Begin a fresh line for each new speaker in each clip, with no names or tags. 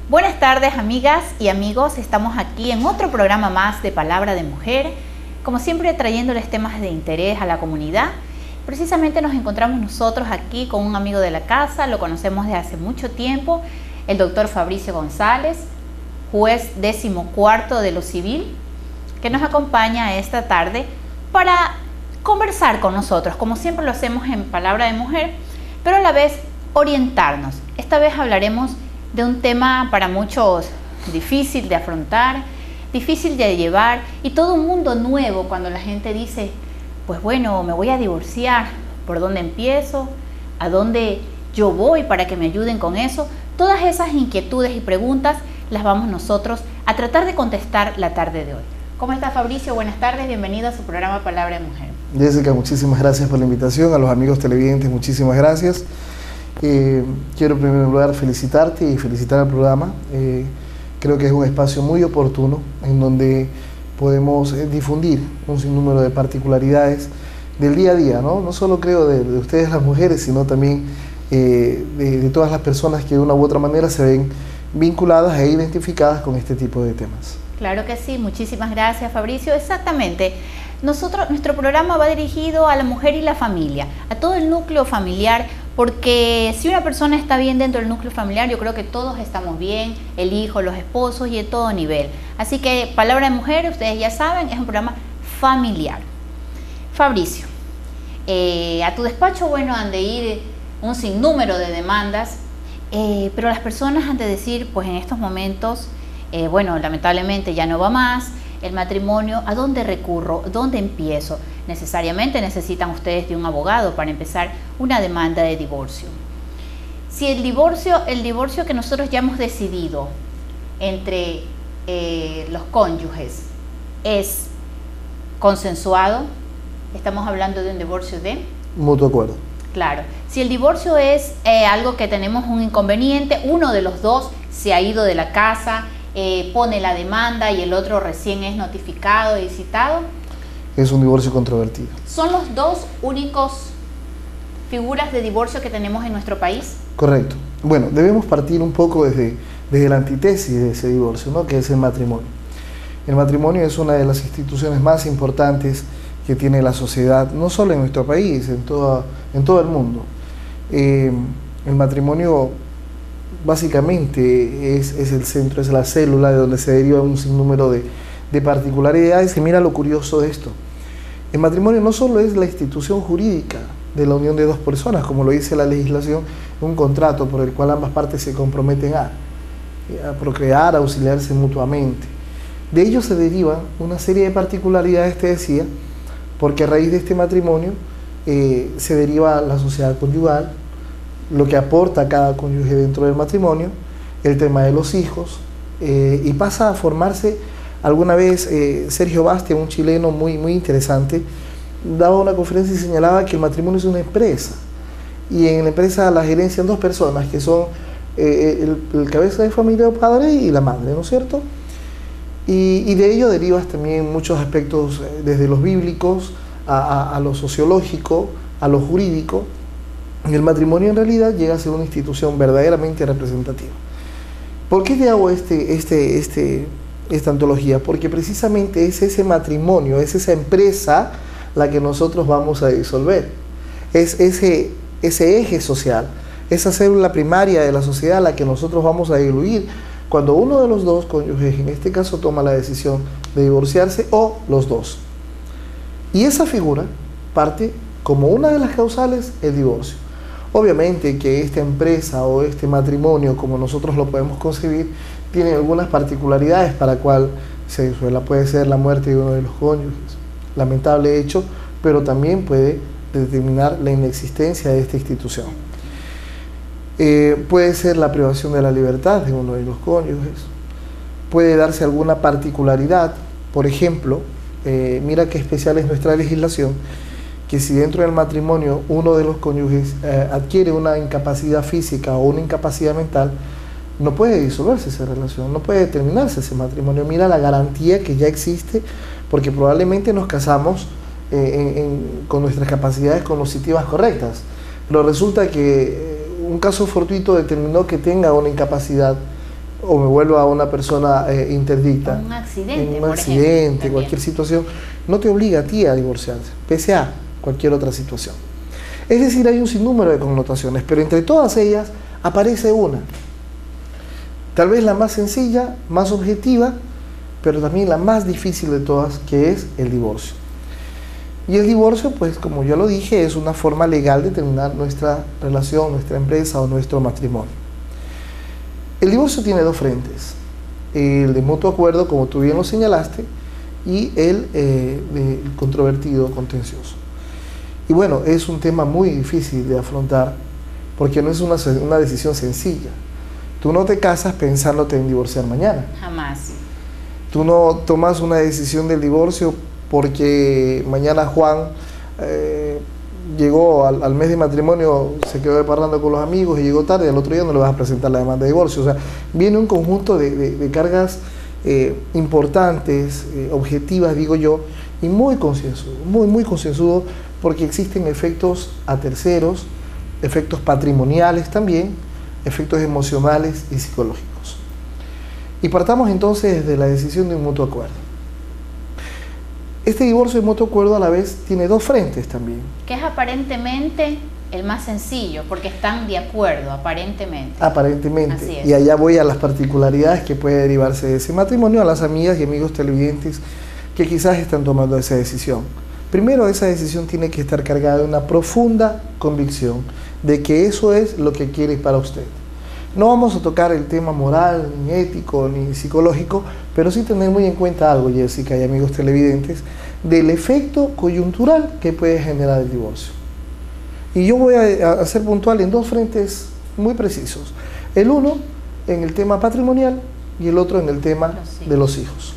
Buenas tardes, amigas y amigos, estamos aquí en otro programa más de Palabra de Mujer, como siempre trayéndoles temas de interés a la comunidad. Precisamente nos encontramos nosotros aquí con un amigo de la casa, lo conocemos de hace mucho tiempo, el doctor Fabricio González, juez 14º de lo civil, que nos acompaña esta tarde para conversar con nosotros, como siempre lo hacemos en Palabra de Mujer, pero a la vez orientarnos. Esta vez hablaremos de un tema para muchos difícil de afrontar, difícil de llevar y todo un mundo nuevo cuando la gente dice, pues bueno, me voy a divorciar, ¿por dónde empiezo? ¿A dónde yo voy para que me ayuden con eso? Todas esas inquietudes y preguntas las vamos nosotros a tratar de contestar la tarde de hoy. ¿Cómo está, Fabricio? Buenas tardes, bienvenido a su programa Palabra de Mujer.
Jessica, muchísimas gracias por la invitación. A los amigos televidentes, muchísimas gracias. Quiero en primer lugar felicitarte y felicitar al programa. Creo que es un espacio muy oportuno en donde podemos difundir un sinnúmero de particularidades del día a día, no solo creo de ustedes las mujeres, sino también de todas las personas que de una u otra manera se ven vinculadas e identificadas con este tipo de temas.
Claro que sí, muchísimas gracias, Fabricio. Exactamente. Nuestro programa va dirigido a la mujer y la familia, a todo el núcleo familiar, porque si una persona está bien dentro del núcleo familiar, yo creo que todos estamos bien, el hijo, los esposos y de todo nivel. Así que Palabra de Mujer, ustedes ya saben, es un programa familiar. Fabricio, a tu despacho, bueno, han de ir un sinnúmero de demandas, pero las personas han de decir, pues en estos momentos, bueno, lamentablemente ya no va más, el matrimonio, ¿a dónde recurro? ¿Dónde empiezo? Necesariamente necesitan ustedes de un abogado para empezar una demanda de divorcio. Si el divorcio que nosotros ya hemos decidido entre los cónyuges es consensuado, estamos hablando de un divorcio de
mutuo acuerdo.
Claro, si el divorcio es algo que tenemos un inconveniente, uno de los dos se ha ido de la casa, pone la demanda y el otro recién es notificado y citado.
Es un divorcio controvertido.
¿Son los dos únicos figuras de divorcio que tenemos en nuestro país?
Correcto. Bueno, debemos partir un poco desde la antítesis de ese divorcio, ¿no? Que es el matrimonio. El matrimonio es una de las instituciones más importantes que tiene la sociedad, no solo en nuestro país, en todo el mundo. El matrimonio básicamente es el centro, es la célula de donde se deriva un sinnúmero de particularidades. Y mira lo curioso de esto. El matrimonio no solo es la institución jurídica de la unión de dos personas, como lo dice la legislación, un contrato por el cual ambas partes se comprometen a procrear, a auxiliarse mutuamente. De ello se deriva una serie de particularidades, te decía, porque a raíz de este matrimonio se deriva la sociedad conyugal, lo que aporta cada cónyuge dentro del matrimonio, el tema de los hijos, y pasa a formarse. Alguna vez Sergio Bastia, un chileno muy interesante, daba una conferencia y señalaba que el matrimonio es una empresa, y en la empresa la gerencian dos personas, que son el cabeza de familia, el padre y la madre, ¿no es cierto? Y de ello derivas también muchos aspectos, desde los bíblicos a lo sociológico, a lo jurídico. Y el matrimonio en realidad llega a ser una institución verdaderamente representativa. ¿Por qué te hago esta antología? Porque precisamente es ese matrimonio, es esa empresa la que nosotros vamos a disolver. Es ese eje social, esa célula primaria de la sociedad la que nosotros vamos a diluir cuando uno de los dos cónyuges, en este caso, toma la decisión de divorciarse, o los dos. Y esa figura parte como una de las causales el divorcio. Obviamente que esta empresa o este matrimonio, como nosotros lo podemos concebir, tiene algunas particularidades para la cual se disuelva. Puede ser la muerte de uno de los cónyuges, lamentable hecho, pero también puede determinar la inexistencia de esta institución. Puede ser la privación de la libertad de uno de los cónyuges, puede darse alguna particularidad, por ejemplo, mira qué especial es nuestra legislación, que si dentro del matrimonio uno de los cónyuges adquiere una incapacidad física o una incapacidad mental, no puede disolverse esa relación, no puede terminarse ese matrimonio. Mira la garantía que ya existe, porque probablemente nos casamos con nuestras capacidades cognitivas correctas, pero resulta que un caso fortuito determinó que tenga una incapacidad o me vuelva una persona interdicta.
Un accidente,
un accidente, cualquier situación, no te obliga a ti a divorciarse, pese a cualquier otra situación. Es decir, hay un sinnúmero de connotaciones, pero entre todas ellas aparece una, tal vez la más sencilla, más objetiva, pero también la más difícil de todas, que es el divorcio. Y el divorcio, pues como ya lo dije, es una forma legal de terminar nuestra relación, nuestra empresa o nuestro matrimonio. El divorcio tiene dos frentes, el de mutuo acuerdo, como tú bien lo señalaste, y el controvertido, contencioso. Y bueno, es un tema muy difícil de afrontar, porque no es una decisión sencilla. Tú no te casas pensándote en divorciar mañana.
Jamás.
Tú no tomas una decisión del divorcio porque mañana Juan llegó al mes de matrimonio, se quedó de parranda con los amigos y llegó tarde, y al otro día no le vas a presentar la demanda de divorcio. O sea, viene un conjunto de cargas importantes, objetivas, digo yo, y muy concienzudo, muy concienzudo, porque existen efectos a terceros, efectos patrimoniales también, efectos emocionales y psicológicos. Y partamos entonces de la decisión de un mutuo acuerdo. Este divorcio de mutuo acuerdo a la vez tiene dos frentes también.
Que es aparentemente el más sencillo, porque están de acuerdo, aparentemente.
Aparentemente.
Así es.
Y allá voy a las particularidades que puede derivarse de ese matrimonio, a las amigas y amigos televidentes que quizás están tomando esa decisión. Primero, esa decisión tiene que estar cargada de una profunda convicción de que eso es lo que quiere para usted. No vamos a tocar el tema moral, ni ético, ni psicológico, pero sí tener muy en cuenta algo, Jessica y amigos televidentes, del efecto coyuntural que puede generar el divorcio. Y yo voy a ser puntual en dos frentes muy precisos. El uno en el tema patrimonial y el otro en el tema de los hijos,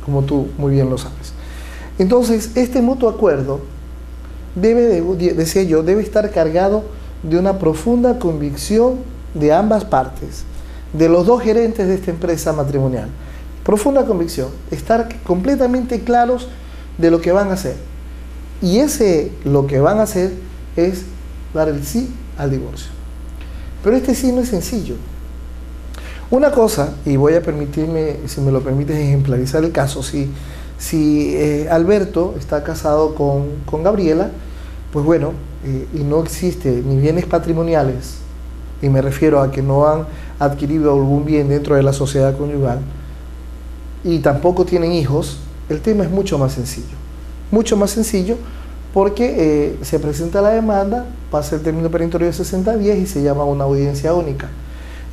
como tú muy bien lo sabes. Entonces, este mutuo acuerdo decía yo, debe estar cargado de una profunda convicción de ambas partes, de los dos gerentes de esta empresa matrimonial. Profunda convicción, estar completamente claros de lo que van a hacer. Y lo que van a hacer es dar el sí al divorcio. Pero este sí no es sencillo. Una cosa, y voy a permitirme, si me lo permites, ejemplarizar el caso, si Alberto está casado con Gabriela, pues bueno, y no existe ni bienes patrimoniales, y me refiero a que no han adquirido algún bien dentro de la sociedad conyugal, y tampoco tienen hijos, el tema es mucho más sencillo, porque se presenta la demanda, pasa el término perentorio de 60 días y se llama una audiencia única.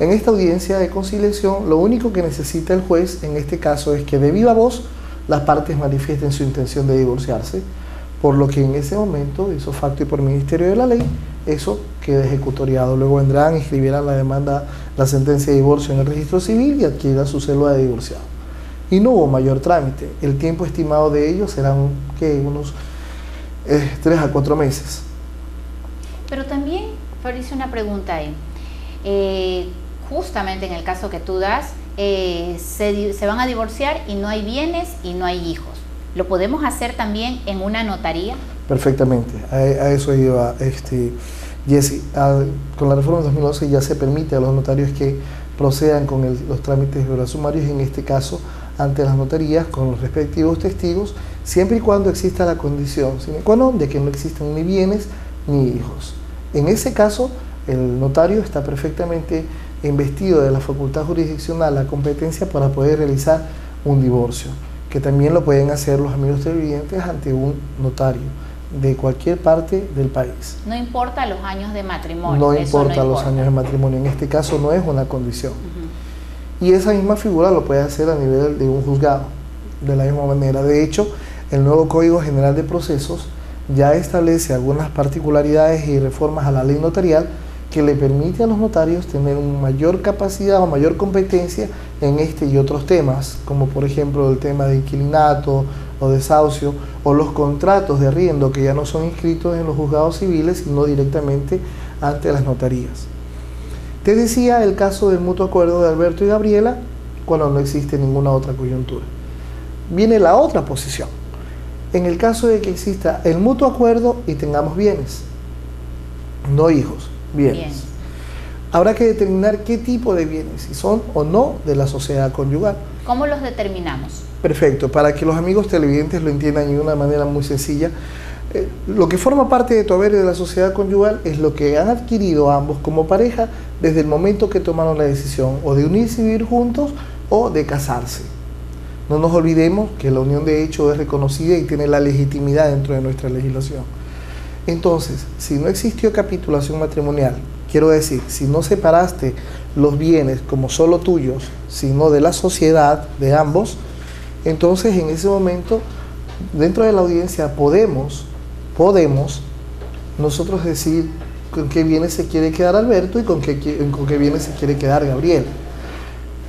En esta audiencia de conciliación, lo único que necesita el juez en este caso es que de viva voz las partes manifiesten su intención de divorciarse, por lo que en ese momento, ipso facto y por ministerio de la ley, eso queda ejecutoriado. Luego vendrán, inscribirán la demanda, la sentencia de divorcio en el registro civil y adquirirán su cédula de divorciado. Y no hubo mayor trámite. El tiempo estimado de ellos serán unos 3 a 4 meses.
Pero también, Fabricio, una pregunta ahí. Justamente en el caso que tú das, se van a divorciar y no hay bienes y no hay hijos. ¿Lo podemos hacer también en una notaría?
Perfectamente, a eso iba Jessy. Con la reforma de 2011 ya se permite a los notarios que procedan con los trámites sumarios, en este caso ante las notarías con los respectivos testigos, siempre y cuando exista la condición sine qua non de que no existan ni bienes ni hijos. En ese caso, el notario está perfectamente investido de la facultad jurisdiccional, la competencia para poder realizar un divorcio, que también lo pueden hacer los amigos televidentes ante un notario de cualquier parte del país.
No importa los años de matrimonio.
No importa los años de matrimonio, en este caso no es una condición. Y esa misma figura lo puede hacer a nivel de un juzgado, de la misma manera. De hecho, el nuevo Código General de Procesos ya establece algunas particularidades y reformas a la ley notarial que le permite a los notarios tener una mayor capacidad o mayor competencia en este y otros temas, como por ejemplo el tema de inquilinato o desahucio, o los contratos de arriendo que ya no son inscritos en los juzgados civiles, sino directamente ante las notarías. Te decía el caso del mutuo acuerdo de Alberto y Gabriela, cuando no existe ninguna otra coyuntura. Viene la otra posición, en el caso de que exista el mutuo acuerdo y tengamos bienes. no hijos, bienes.
Bien.
Habrá que determinar qué tipo de bienes, si son o no de la sociedad conyugal.
¿Cómo los determinamos?
Perfecto, para que los amigos televidentes lo entiendan de una manera muy sencilla, lo que forma parte de tu haber de la sociedad conyugal es lo que han adquirido ambos como pareja desde el momento que tomaron la decisión o de unirse y vivir juntos o de casarse. No nos olvidemos que la unión de hecho es reconocida y tiene la legitimidad dentro de nuestra legislación. Entonces, si no existió capitulación matrimonial, quiero decir, si no separaste los bienes como solo tuyos, sino de la sociedad, de ambos, entonces en ese momento, dentro de la audiencia, podemos nosotros decir con qué bienes se quiere quedar Alberto y con qué bienes se quiere quedar Gabriel.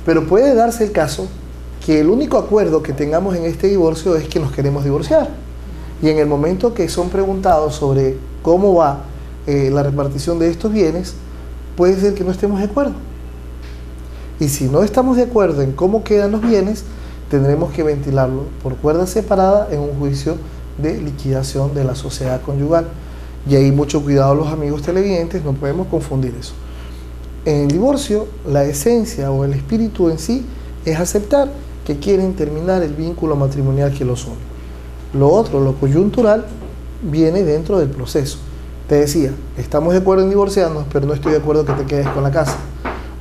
Pero puede darse el caso que el único acuerdo que tengamos en este divorcio es que nos queremos divorciar. Y en el momento que son preguntados sobre cómo va la repartición de estos bienes, puede ser que no estemos de acuerdo. Y si no estamos de acuerdo en cómo quedan los bienes, tendremos que ventilarlo por cuerda separada en un juicio de liquidación de la sociedad conyugal. Y ahí mucho cuidado los amigos televidentes, no podemos confundir eso. En el divorcio, la esencia o el espíritu en sí es aceptar que quieren terminar el vínculo matrimonial que los une. Lo otro, lo coyuntural, viene dentro del proceso. Te decía, estamos de acuerdo en divorciarnos, pero no estoy de acuerdo que te quedes con la casa.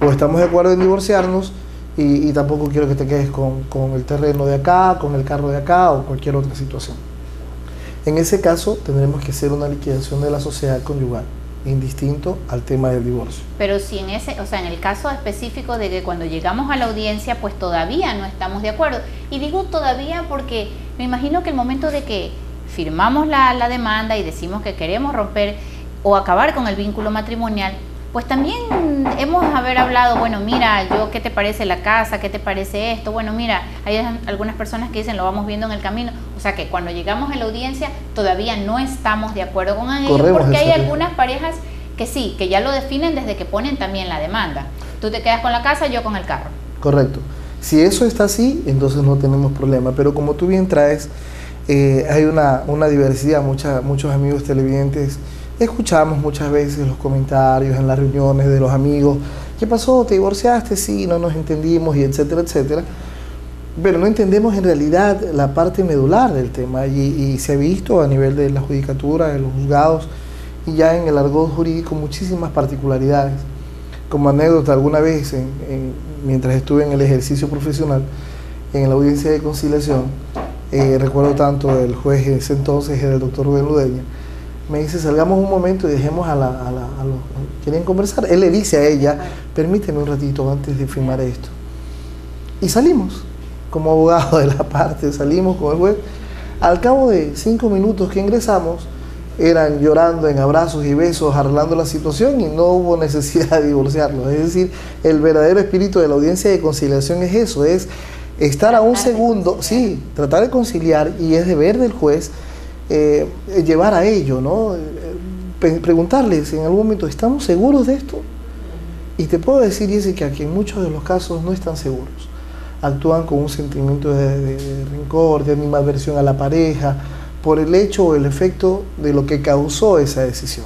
O estamos de acuerdo en divorciarnos y tampoco quiero que te quedes con el terreno de acá, con el carro de acá o cualquier otra situación. En ese caso, tendremos que hacer una liquidación de la sociedad conyugal, indistinto al tema del divorcio.
Pero si en el caso específico de que cuando llegamos a la audiencia, pues todavía no estamos de acuerdo. Y digo todavía porque me imagino que el momento de que firmamos la demanda y decimos que queremos romper o acabar con el vínculo matrimonial, pues también hemos hablado, bueno, mira, ¿qué te parece la casa? ¿Qué te parece esto? Bueno, mira, hay algunas personas que dicen, lo vamos viendo en el camino. O sea que cuando llegamos a la audiencia todavía no estamos de acuerdo con ello, porque hay algunas parejas que sí, que ya lo definen desde que ponen también la demanda. Tú te quedas con la casa, yo con el carro.
Correcto. Si eso está así, entonces no tenemos problema. Pero como tú bien traes, hay una diversidad, muchos amigos televidentes. Escuchamos muchas veces los comentarios en las reuniones de los amigos. ¿Qué pasó? ¿Te divorciaste? Sí, no nos entendimos y etcétera, etcétera. Pero no entendemos en realidad la parte medular del tema y se ha visto a nivel de la judicatura, de los juzgados y ya en el argot jurídico muchísimas particularidades. Como anécdota, alguna vez mientras estuve en el ejercicio profesional, en la audiencia de conciliación, recuerdo tanto del juez de ese entonces, el doctor Rubén Ludeña, me dice, salgamos un momento y dejemos a los que quieren conversar. Él le dice a ella, permíteme un ratito antes de firmar esto. Y salimos, como abogado de la parte, salimos con el juez. Al cabo de 5 minutos que ingresamos, eran llorando en abrazos y besos, arreglando la situación y no hubo necesidad de divorciarlos. Es decir, el verdadero espíritu de la audiencia de conciliación es eso, es estar a un segundo, sí, tratar de conciliar y es deber del juez llevar a ello, ¿no? Preguntarles en algún momento, ¿estamos seguros de esto? Y te puedo decir, Jessica, que en muchos de los casos no están seguros. Actúan con un sentimiento de rencor, de animadversión a la pareja, por el hecho o el efecto de lo que causó esa decisión.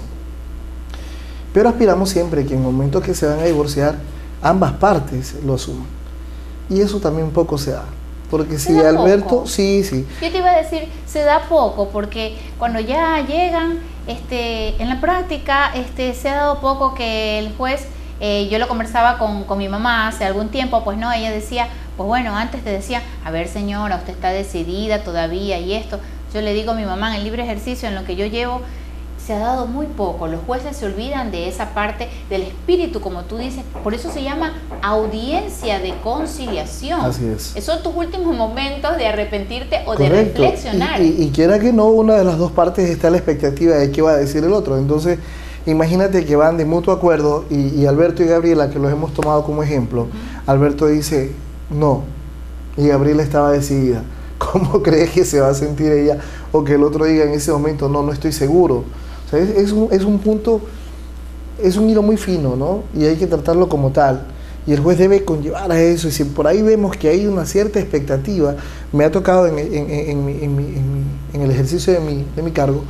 Pero aspiramos siempre que en el momento que se van a divorciar, ambas partes lo asuman. Y eso también poco se da. Porque si Alberto, poco. Sí.
Yo te iba a decir, se da poco, porque cuando ya llegan, en la práctica, se ha dado poco que el juez, yo lo conversaba con mi mamá hace algún tiempo, pues no, ella decía, pues bueno, antes te decía, a ver señora, usted está decidida todavía y esto. Yo le digo a mi mamá, en el libre ejercicio, en lo que yo llevo, se ha dado muy poco. Los jueces se olvidan de esa parte del espíritu, como tú dices. Por eso se llama audiencia de conciliación.
Así es.
Esos son tus últimos momentos de arrepentirte o de reflexionar.
Y quiera que no, una de las dos partes está la expectativa de qué va a decir el otro. Entonces, imagínate que van de mutuo acuerdo y Alberto y Gabriela, que los hemos tomado como ejemplo, Alberto dice no y Gabriela estaba decidida. ¿Cómo crees que se va a sentir ella? O que el otro diga en ese momento, no estoy seguro. O sea, es un punto, es un hilo muy fino, ¿no? Y hay que tratarlo como tal. Y el juez debe conllevar a eso. Y si por ahí vemos que hay una cierta expectativa, me ha tocado en el ejercicio de mi cargo,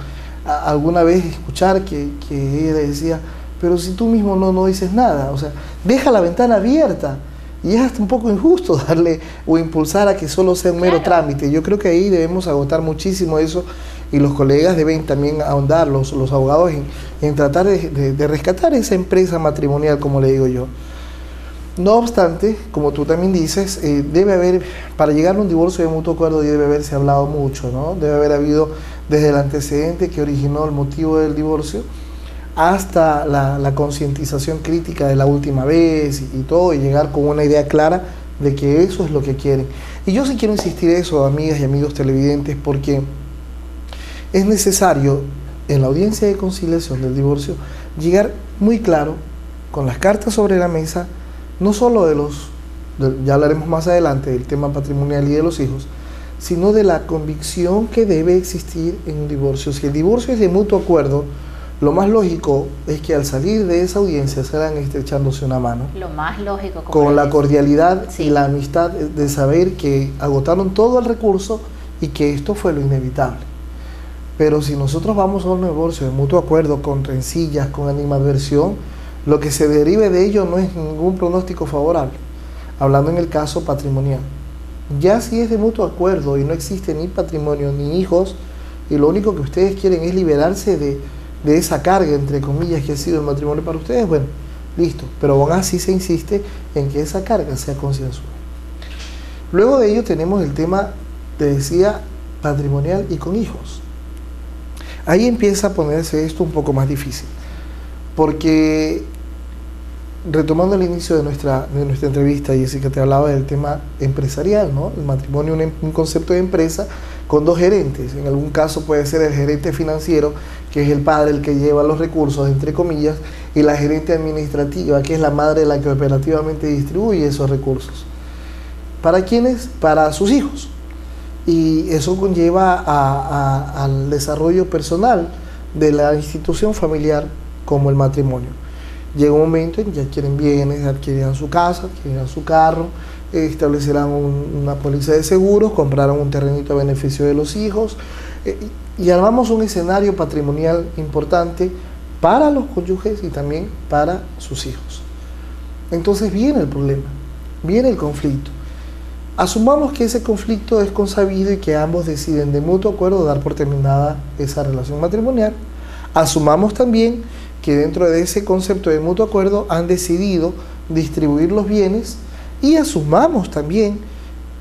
alguna vez escuchar que ella le decía, pero si tú mismo no dices nada, o sea, deja la ventana abierta. Y es hasta un poco injusto darle o impulsar a que solo sea un mero trámite. Yo creo que ahí debemos agotar muchísimo eso, y los colegas deben también ahondar, los abogados, en tratar de rescatar esa empresa matrimonial, como le digo yo. No obstante, como tú también dices, debe haber, para llegar a un divorcio de mutuo acuerdo debe haberse hablado mucho, ¿no? Debe haber habido desde el antecedente que originó el motivo del divorcio hasta la concientización crítica de la última vez y todo, y llegar con una idea clara de que eso es lo que quieren. Y yo sí quiero insistir eso, amigas y amigos televidentes, porque es necesario en la audiencia de conciliación del divorcio llegar muy claro, con las cartas sobre la mesa, no solo ya hablaremos más adelante del tema patrimonial y de los hijos, sino de la convicción que debe existir en un divorcio. Si el divorcio es de mutuo acuerdo, lo más lógico es que al salir de esa audiencia salgan estrechándose una mano.
Lo más lógico.
Con la cordialidad y la amistad de saber que agotaron todo el recurso y que esto fue lo inevitable. Pero si nosotros vamos a un divorcio de mutuo acuerdo con rencillas, con animadversión, lo que se derive de ello no es ningún pronóstico favorable. Hablando en el caso patrimonial. Ya si es de mutuo acuerdo y no existe ni patrimonio ni hijos, y lo único que ustedes quieren es liberarse de esa carga, entre comillas, que ha sido el matrimonio para ustedes, bueno, listo, pero aún así se insiste en que esa carga sea consensual. Luego de ello tenemos el tema, te decía, patrimonial y con hijos. Ahí empieza a ponerse esto un poco más difícil, porque retomando el inicio de nuestra entrevista, Jessica, te hablaba del tema empresarial, ¿no? El matrimonio, un concepto de empresa con dos gerentes. En algún caso puede ser el gerente financiero, que es el padre el que lleva los recursos, entre comillas, y la gerente administrativa, que es la madre la que operativamente distribuye esos recursos. ¿Para quiénes? Para sus hijos. Y eso conlleva al desarrollo personal de la institución familiar como el matrimonio. Llega un momento en que ya quieren bienes, adquirirán su casa, adquirirán su carro, establecerán una póliza de seguros, comprarán un terrenito a beneficio de los hijos, y armamos un escenario patrimonial importante para los cónyuges y también para sus hijos. Entonces viene el problema, viene el conflicto. Asumamos que ese conflicto es consabido y que ambos deciden de mutuo acuerdo dar por terminada esa relación matrimonial. Asumamos también que dentro de ese concepto de mutuo acuerdo han decidido distribuir los bienes, y asumamos también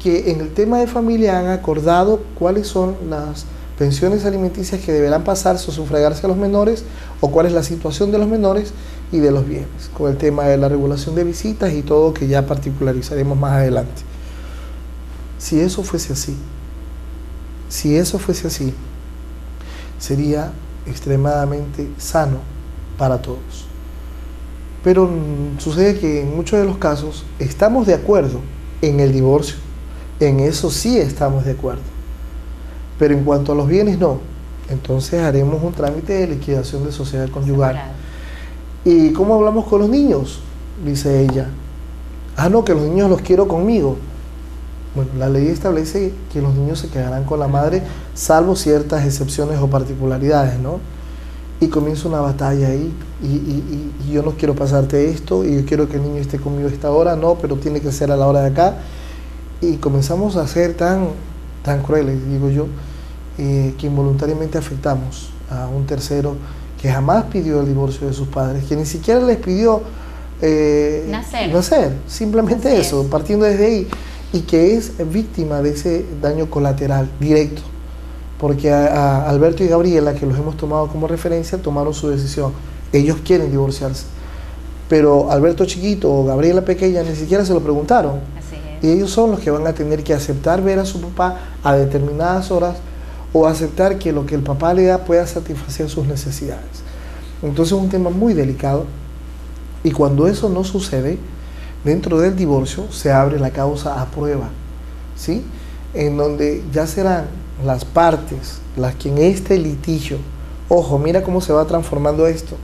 que en el tema de familia han acordado cuáles son las pensiones alimenticias que deberán pasarse o sufragarse a los menores, o cuál es la situación de los menores y de los bienes, con el tema de la regulación de visitas y todo, que ya particularizaremos más adelante. Si eso fuese así, sería extremadamente sano para todos. Pero sucede que en muchos de los casos estamos de acuerdo en el divorcio, en eso sí estamos de acuerdo, pero en cuanto a los bienes no. Entonces haremos un trámite de liquidación de sociedad conyugal. ¿Y cómo hablamos con los niños? Dice ella. No, que los niños los quiero conmigo. Bueno, la ley establece que los niños se quedarán con la madre, salvo ciertas excepciones o particularidades, ¿no? Y comienza una batalla ahí, y yo no quiero pasarte esto, y yo quiero que el niño esté conmigo a esta hora, no, pero tiene que ser a la hora de acá. Y comenzamos a ser tan crueles, digo yo, que involuntariamente afectamos a un tercero que jamás pidió el divorcio de sus padres, que ni siquiera les pidió nacer, simplemente eso, partiendo desde ahí, y que es víctima de ese daño colateral directo, porque a Alberto y Gabriela, que los hemos tomado como referencia, tomaron su decisión. Ellos quieren divorciarse, pero Alberto chiquito o Gabriela pequeña ni siquiera se lo preguntaron.
Así es.
Y ellos son los que van a tener que aceptar ver a su papá a determinadas horas, o aceptar que lo que el papá le da pueda satisfacer sus necesidades. Entonces es un tema muy delicado, y cuando eso no sucede, dentro del divorcio se abre la causa a prueba, ¿sí? En donde ya serán las partes las que en este litigio, ojo, mira cómo se va transformando esto,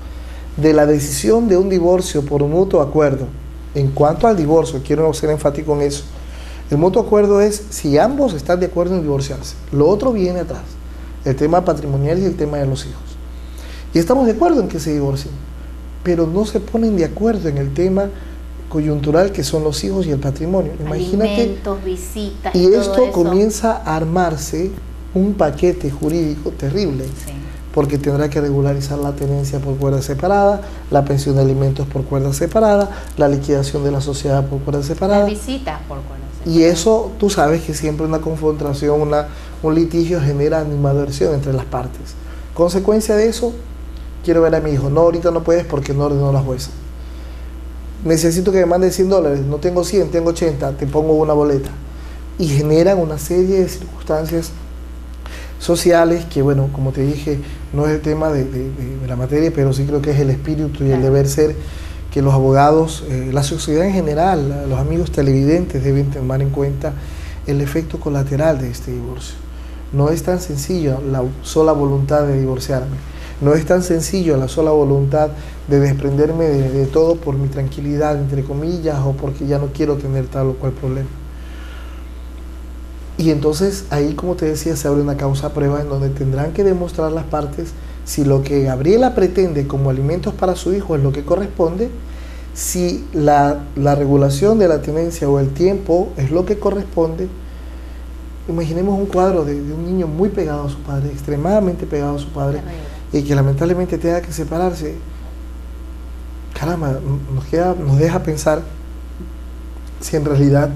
de la decisión de un divorcio por un mutuo acuerdo. En cuanto al divorcio, quiero ser enfático en eso, el mutuo acuerdo es si ambos están de acuerdo en divorciarse. Lo otro viene atrás, el tema patrimonial y el tema de los hijos. Y estamos de acuerdo en que se divorcien, pero no se ponen de acuerdo en el tema coyuntural que son los hijos y el patrimonio. Imagínate,
alimentos, visitas
y
todo
esto
eso.
comienza a armarse un paquete jurídico terrible,
Sí.
porque tendrá que regularizar la tenencia por cuerda separada, la pensión de alimentos por cuerda separada, la liquidación de la sociedad por cuerda separada.
Las visitas por cuerda separada.
Y eso, tú sabes que siempre una confrontación, un litigio genera animadversión entre las partes. Consecuencia de eso, quiero ver a mi hijo. No, ahorita no puedes porque no ordenó la jueza. Necesito que me mandes $100, no tengo 100, tengo 80, te pongo una boleta. Y generan una serie de circunstancias sociales que, bueno, como te dije, no es el tema de la materia, pero sí creo que es el espíritu y el deber ser que los abogados, la sociedad en general, los amigos televidentes deben tomar en cuenta el efecto colateral de este divorcio. No es tan sencillo la sola voluntad de divorciarme, no es tan sencillo la sola voluntad de desprenderme de todo por mi tranquilidad, entre comillas, o porque ya no quiero tener tal o cual problema. Y entonces ahí, como te decía, se abre una causa prueba en donde tendrán que demostrar las partes si lo que Gabriela pretende como alimentos para su hijo es lo que corresponde, si la regulación de la tenencia o el tiempo es lo que corresponde. Imaginemos un cuadro de un niño muy pegado a su padre, extremadamente pegado a su padre, y que lamentablemente tenga que separarse. Caramba, nos deja pensar si en realidad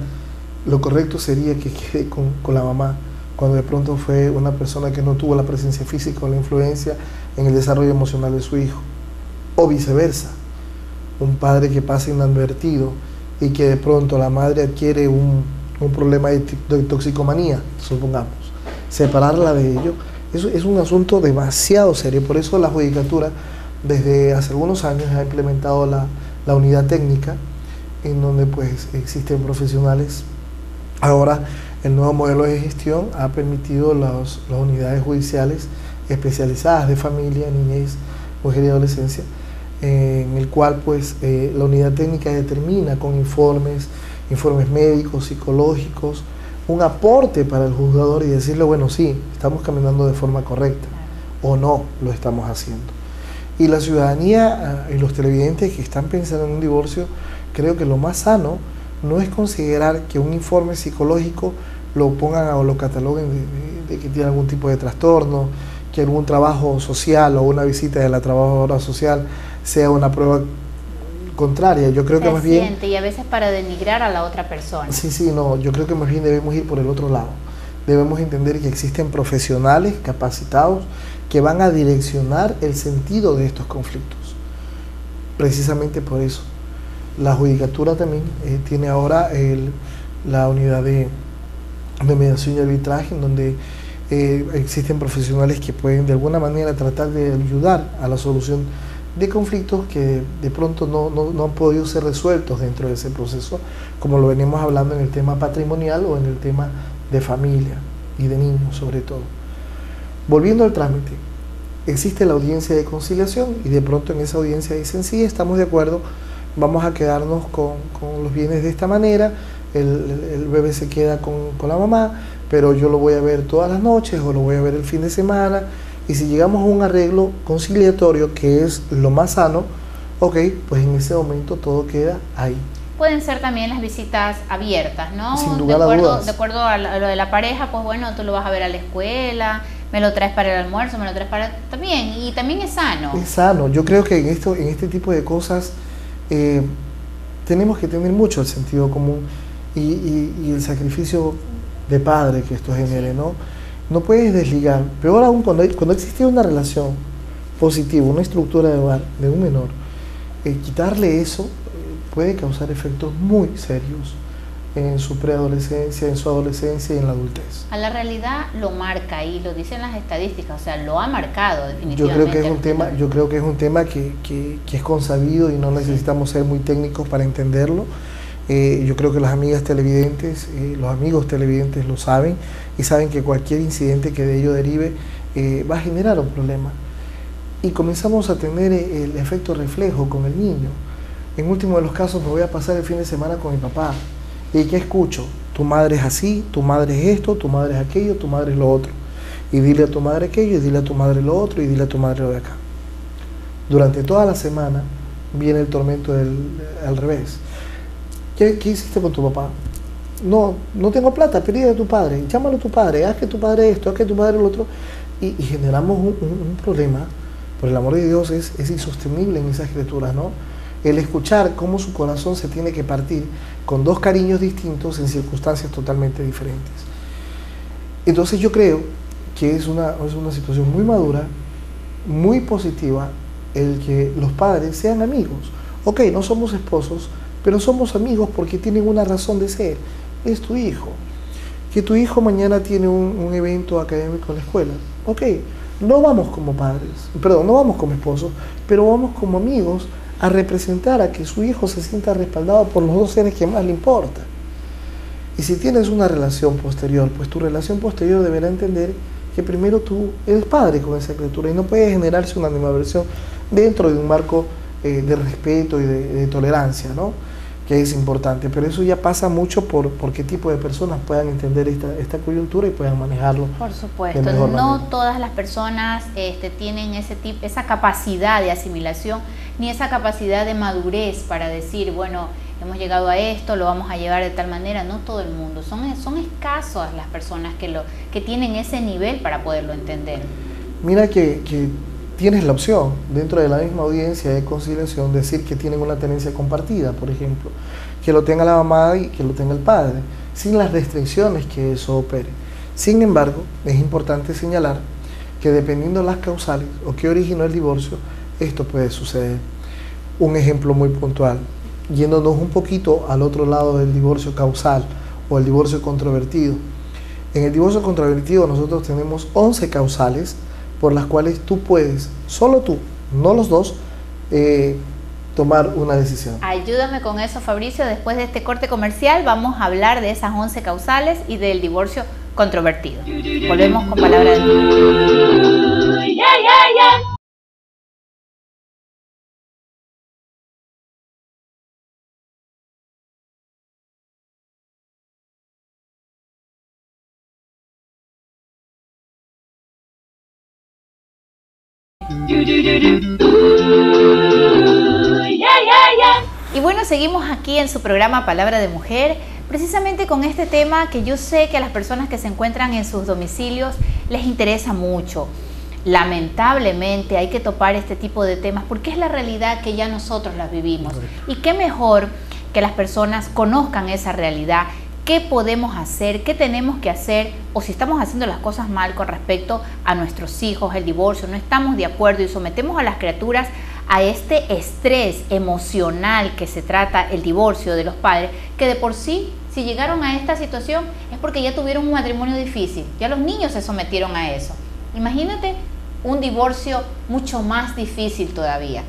lo correcto sería que quede con la mamá, cuando de pronto fue una persona que no tuvo la presencia física o la influencia en el desarrollo emocional de su hijo, o viceversa, un padre que pasa inadvertido y que de pronto la madre adquiere un problema de toxicomanía, supongamos. Separarla de ello, eso es un asunto demasiado serio. Por eso la judicatura desde hace algunos años ha implementado la unidad técnica, en donde pues existen profesionales. Ahora el nuevo modelo de gestión ha permitido las unidades judiciales especializadas de familia, niñez, mujer y adolescencia, en el cual pues la unidad técnica determina con informes médicos, psicológicos, un aporte para el juzgador y decirle, bueno, sí, estamos caminando de forma correcta, o no lo estamos haciendo. Y la ciudadanía y los televidentes que están pensando en un divorcio, creo que lo más sano no es considerar que un informe psicológico lo pongan o lo cataloguen de que tiene algún tipo de trastorno, que algún trabajo social o una visita de la trabajadora social sea una prueba contraria. Yo creo que más bien...
Y a veces para denigrar a la otra persona.
Sí, no, yo creo que más bien debemos ir por el otro lado. Debemos entender que existen profesionales capacitados que van a direccionar el sentido de estos conflictos. Precisamente por eso. La judicatura también tiene ahora la unidad de mediación y arbitraje, en donde existen profesionales que pueden de alguna manera tratar de ayudar a la solución de conflictos que de pronto no han podido ser resueltos dentro de ese proceso, como lo venimos hablando en el tema patrimonial o en el tema de familia y de niños sobre todo. Volviendo al trámite, existe la audiencia de conciliación y de pronto en esa audiencia dicen, sí, estamos de acuerdo, vamos a quedarnos con los bienes de esta manera, el bebé se queda con la mamá, pero yo lo voy a ver todas las noches o lo voy a ver el fin de semana, y si llegamos a un arreglo conciliatorio que es lo más sano, ok, pues en ese momento todo queda ahí.
Pueden ser también las visitas abiertas, ¿no?
Sin lugar a dudas.
De acuerdo a lo de la pareja, pues bueno, tú lo vas a ver a la escuela, me lo traes para el almuerzo, me lo traes para... También, y también es sano.
Es sano. Yo creo que en este tipo de cosas tenemos que tener mucho el sentido común y el sacrificio de padre que esto genere, ¿no? No puedes desligar, peor aún cuando existe una relación positiva, una estructura de hogar de un menor, quitarle eso puede causar efectos muy serios en su preadolescencia, en su adolescencia y en la adultez.
A la realidad lo marca y lo dicen las estadísticas, o sea, lo ha marcado definitivamente.
Yo creo que es un tema que es consabido y no necesitamos ser muy técnicos para entenderlo. Yo creo que las amigas televidentes, los amigos televidentes lo saben y saben que cualquier incidente que de ello derive va a generar un problema. Y comenzamos a tener el efecto reflejo con el niño. En último de los casos, me voy a pasar el fin de semana con mi papá. ¿Y qué escucho? Tu madre es así, tu madre es esto, tu madre es aquello, tu madre es lo otro. Y dile a tu madre aquello, y dile a tu madre lo otro, y dile a tu madre lo de acá. durante toda la semana viene el tormento al revés. ¿Qué hiciste con tu papá? No tengo plata, pedí a tu padre, llámalo a tu padre, haz que tu padre esto, haz que tu padre lo otro, y generamos un problema. Por el amor de Dios, es insostenible en esas criaturas, ¿no? El escuchar cómo su corazón se tiene que partir con dos cariños distintos en circunstancias totalmente diferentes. Entonces yo creo que es una situación muy madura, muy positiva, el que los padres sean amigos. Ok, no somos esposos, pero somos amigos porque tienen una razón de ser. Es tu hijo. Que tu hijo mañana tiene un evento académico en la escuela. Ok, no vamos como padres, perdón, no vamos como esposos, pero vamos como amigos a representar a que su hijo se sienta respaldado por los dos seres que más le importan. Y si tienes una relación posterior, pues tu relación posterior deberá entender que primero tú eres padre con esa criatura y no puede generarse una animadversión dentro de un marco de respeto y de tolerancia, ¿no? Que es importante, pero eso ya pasa mucho por qué tipo de personas puedan entender esta coyuntura y puedan manejarlo.
Por supuesto, no todas las personas tienen esa capacidad de asimilación ni esa capacidad de madurez para decir, bueno, hemos llegado a esto, lo vamos a llevar de tal manera. No todo el mundo, son escasas las personas que tienen ese nivel para poderlo entender.
Mira que tienes la opción, dentro de la misma audiencia de conciliación, decir que tienen una tenencia compartida, por ejemplo, que lo tenga la mamá y que lo tenga el padre, sin las restricciones que eso opere. Sin embargo, es importante señalar que dependiendo de las causales o qué originó el divorcio, esto puede suceder. Un ejemplo muy puntual, yéndonos un poquito al otro lado del divorcio causal o el divorcio controvertido. En el divorcio controvertido nosotros tenemos 11 causales por las cuales tú puedes, solo tú, no los dos, tomar una decisión.
Ayúdame con eso, Fabricio. Después de este corte comercial vamos a hablar de esas 11 causales y del divorcio controvertido. Volvemos con Palabra de Mujer. Y bueno, seguimos aquí en su programa Palabra de Mujer, precisamente con este tema que yo sé que a las personas que se encuentran en sus domicilios les interesa mucho. Lamentablemente hay que topar este tipo de temas porque es la realidad que ya nosotros las vivimos. Y qué mejor que las personas conozcan esa realidad, qué podemos hacer, qué tenemos que hacer, o si estamos haciendo las cosas mal con respecto a nuestros hijos, el divorcio, no estamos de acuerdo y sometemos a las criaturas a este estrés emocional que se trata el divorcio de los padres, que de por sí, si llegaron a esta situación es porque ya tuvieron un matrimonio difícil, ya los niños se sometieron a eso. Imagínate un divorcio mucho más difícil todavía.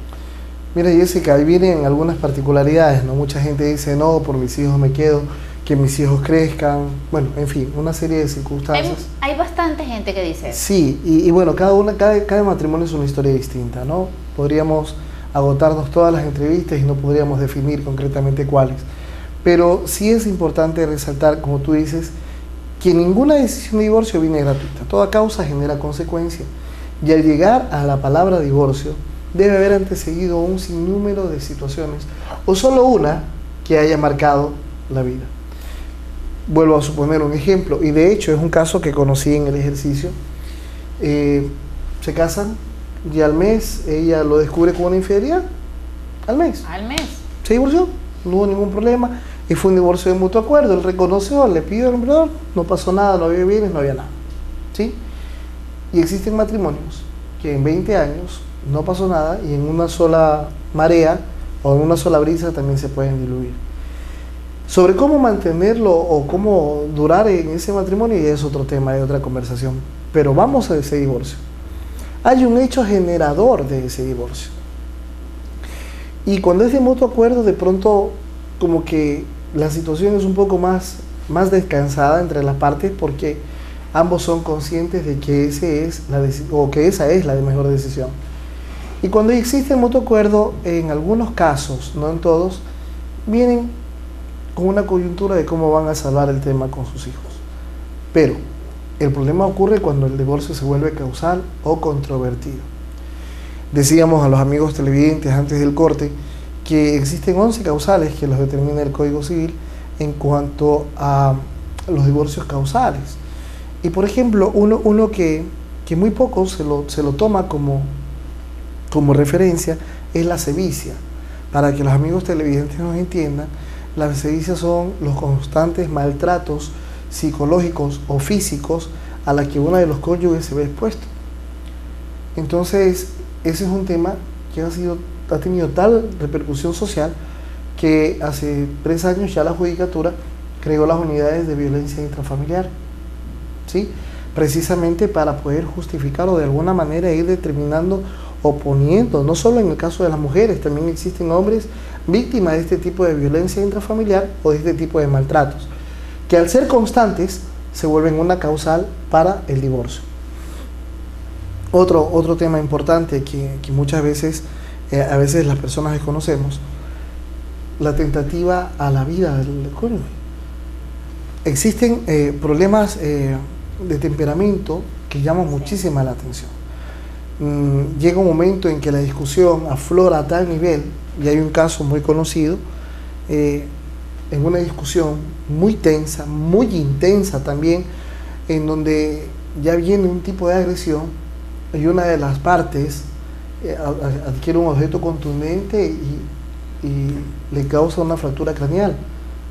Mira, Jessica, ahí vienen algunas particularidades, ¿no? Mucha gente dice, no, por mis hijos me quedo, que mis hijos crezcan, bueno, en fin, una serie de circunstancias.
Hay bastante gente que dice eso.
Sí, y bueno, cada matrimonio es una historia distinta, ¿no? Podríamos agotarnos todas las entrevistas y no podríamos definir concretamente cuáles. Pero sí es importante resaltar, como tú dices, que ninguna decisión de divorcio viene gratuita. Toda causa genera consecuencia. Y al llegar a la palabra divorcio, debe haber antecedido un sinnúmero de situaciones, o solo una que haya marcado la vida. Vuelvo a suponer un ejemplo, y de hecho es un caso que conocí en el ejercicio. Se casan y al mes ella lo descubre como una infidelidad. Al mes. Se divorció, no hubo ningún problema, y fue un divorcio de mutuo acuerdo. Él reconoció, le pidió al empleador, no pasó nada, no había bienes, no había nada. ¿Sí? Y existen matrimonios que en 20 años no pasó nada y en una sola marea o en una sola brisa también se pueden diluir. Sobre cómo mantenerlo o cómo durar en ese matrimonio ya es otro tema, de otra conversación. Pero vamos a ese divorcio. Hay un hecho generador de ese divorcio. Y cuando es de mutuo acuerdo, de pronto como que la situación es un poco más descansada entre las partes porque ambos son conscientes de que esa es la mejor decisión. Y cuando existe el mutuo acuerdo, en algunos casos, no en todos, vienen con una coyuntura de cómo van a salvar el tema con sus hijos. Pero el problema ocurre cuando el divorcio se vuelve causal o controvertido. Decíamos a los amigos televidentes antes del corte que existen 11 causales que los determina el Código Civil en cuanto a los divorcios causales. Y por ejemplo, uno que muy poco se lo toma como referencia es la sevicia. Para que los amigos televidentes nos entiendan, las sevicias son los constantes maltratos psicológicos o físicos a la que uno de los cónyuges se ve expuesto. Entonces, ese es un tema que ha tenido tal repercusión social que hace 3 años ya la Judicatura creó las unidades de violencia intrafamiliar, ¿sí? Precisamente para poder justificar o de alguna manera ir determinando o poniendo, no solo en el caso de las mujeres, también existen hombres víctimas de este tipo de violencia intrafamiliar o de este tipo de maltratos, que al ser constantes se vuelven una causal para el divorcio. Otro tema importante que muchas veces, a veces las personas desconocemos, la tentativa a la vida del cónyuge. Existen problemas de temperamento que llaman muchísima la atención. Llega un momento en que la discusión aflora a tal nivel, y hay un caso muy conocido, en una discusión muy tensa, muy intensa también, en donde ya viene un tipo de agresión y una de las partes adquiere un objeto contundente y le causa una fractura craneal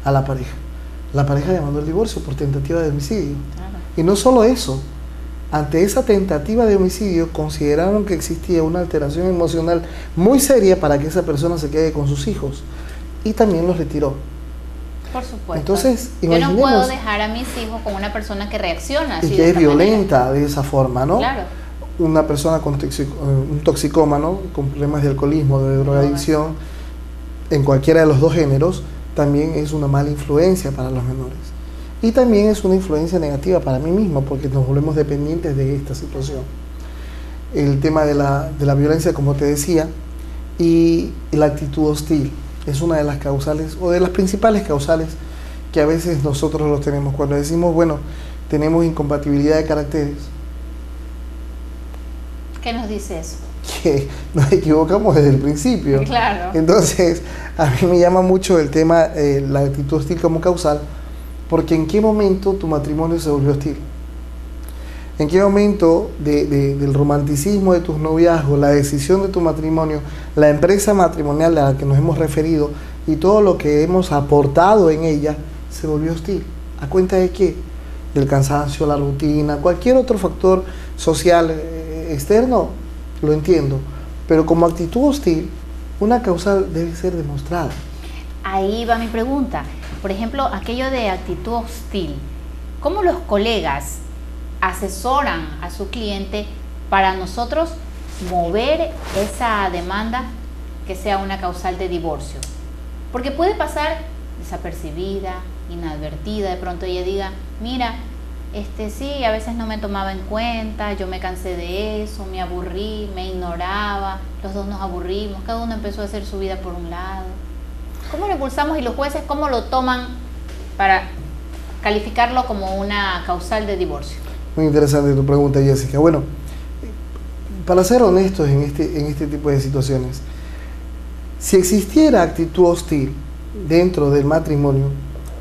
a la pareja. La pareja demandó el divorcio por tentativa de homicidio. Claro. Y no solo eso, ante esa tentativa de homicidio consideraron que existía una alteración emocional muy seria para que esa persona se quede con sus hijos, y también los retiró.
Por supuesto.
Entonces,
yo no puedo dejar a mis hijos con una persona que reacciona así
y que es violenta
manera.
De esa forma, ¿no?
Claro.
Una persona con un toxicómano, con problemas de alcoholismo, de drogadicción, en cualquiera de los dos géneros, también es una mala influencia para los menores. Y también es una influencia negativa para mí mismo, porque nos volvemos dependientes de esta situación. El tema de la violencia, como te decía, y la actitud hostil, es una de las causales, o de las principales causales, que a veces nosotros los tenemos. Cuando decimos, bueno, tenemos incompatibilidad de caracteres.
¿Qué nos dice eso?
Que nos equivocamos desde el principio.
Claro.
Entonces, a mí me llama mucho el tema, la actitud hostil como causal, porque ¿en qué momento tu matrimonio se volvió hostil? ¿En qué momento del romanticismo de tus noviazgos, la decisión de tu matrimonio, la empresa matrimonial a la que nos hemos referido y todo lo que hemos aportado en ella se volvió hostil? ¿A cuenta de qué? Del cansancio, la rutina, cualquier otro factor social externo, lo entiendo, pero como actitud hostil, una causal debe ser demostrada.
Ahí va mi pregunta. Por ejemplo, aquello de actitud hostil, ¿cómo los colegas asesoran a su cliente para nosotros mover esa demanda que sea una causal de divorcio? Porque puede pasar desapercibida, inadvertida, de pronto ella diga, mira, sí, a veces no me tomaba en cuenta, yo me cansé de eso, me aburrí, me ignoraba, los dos nos aburrimos, cada uno empezó a hacer su vida por un lado. ¿Cómo lo impulsamos y los jueces cómo lo toman para calificarlo como una causal de divorcio?
Muy interesante tu pregunta, Jessica. Bueno, para ser honestos en este tipo de situaciones, si existiera actitud hostil dentro del matrimonio,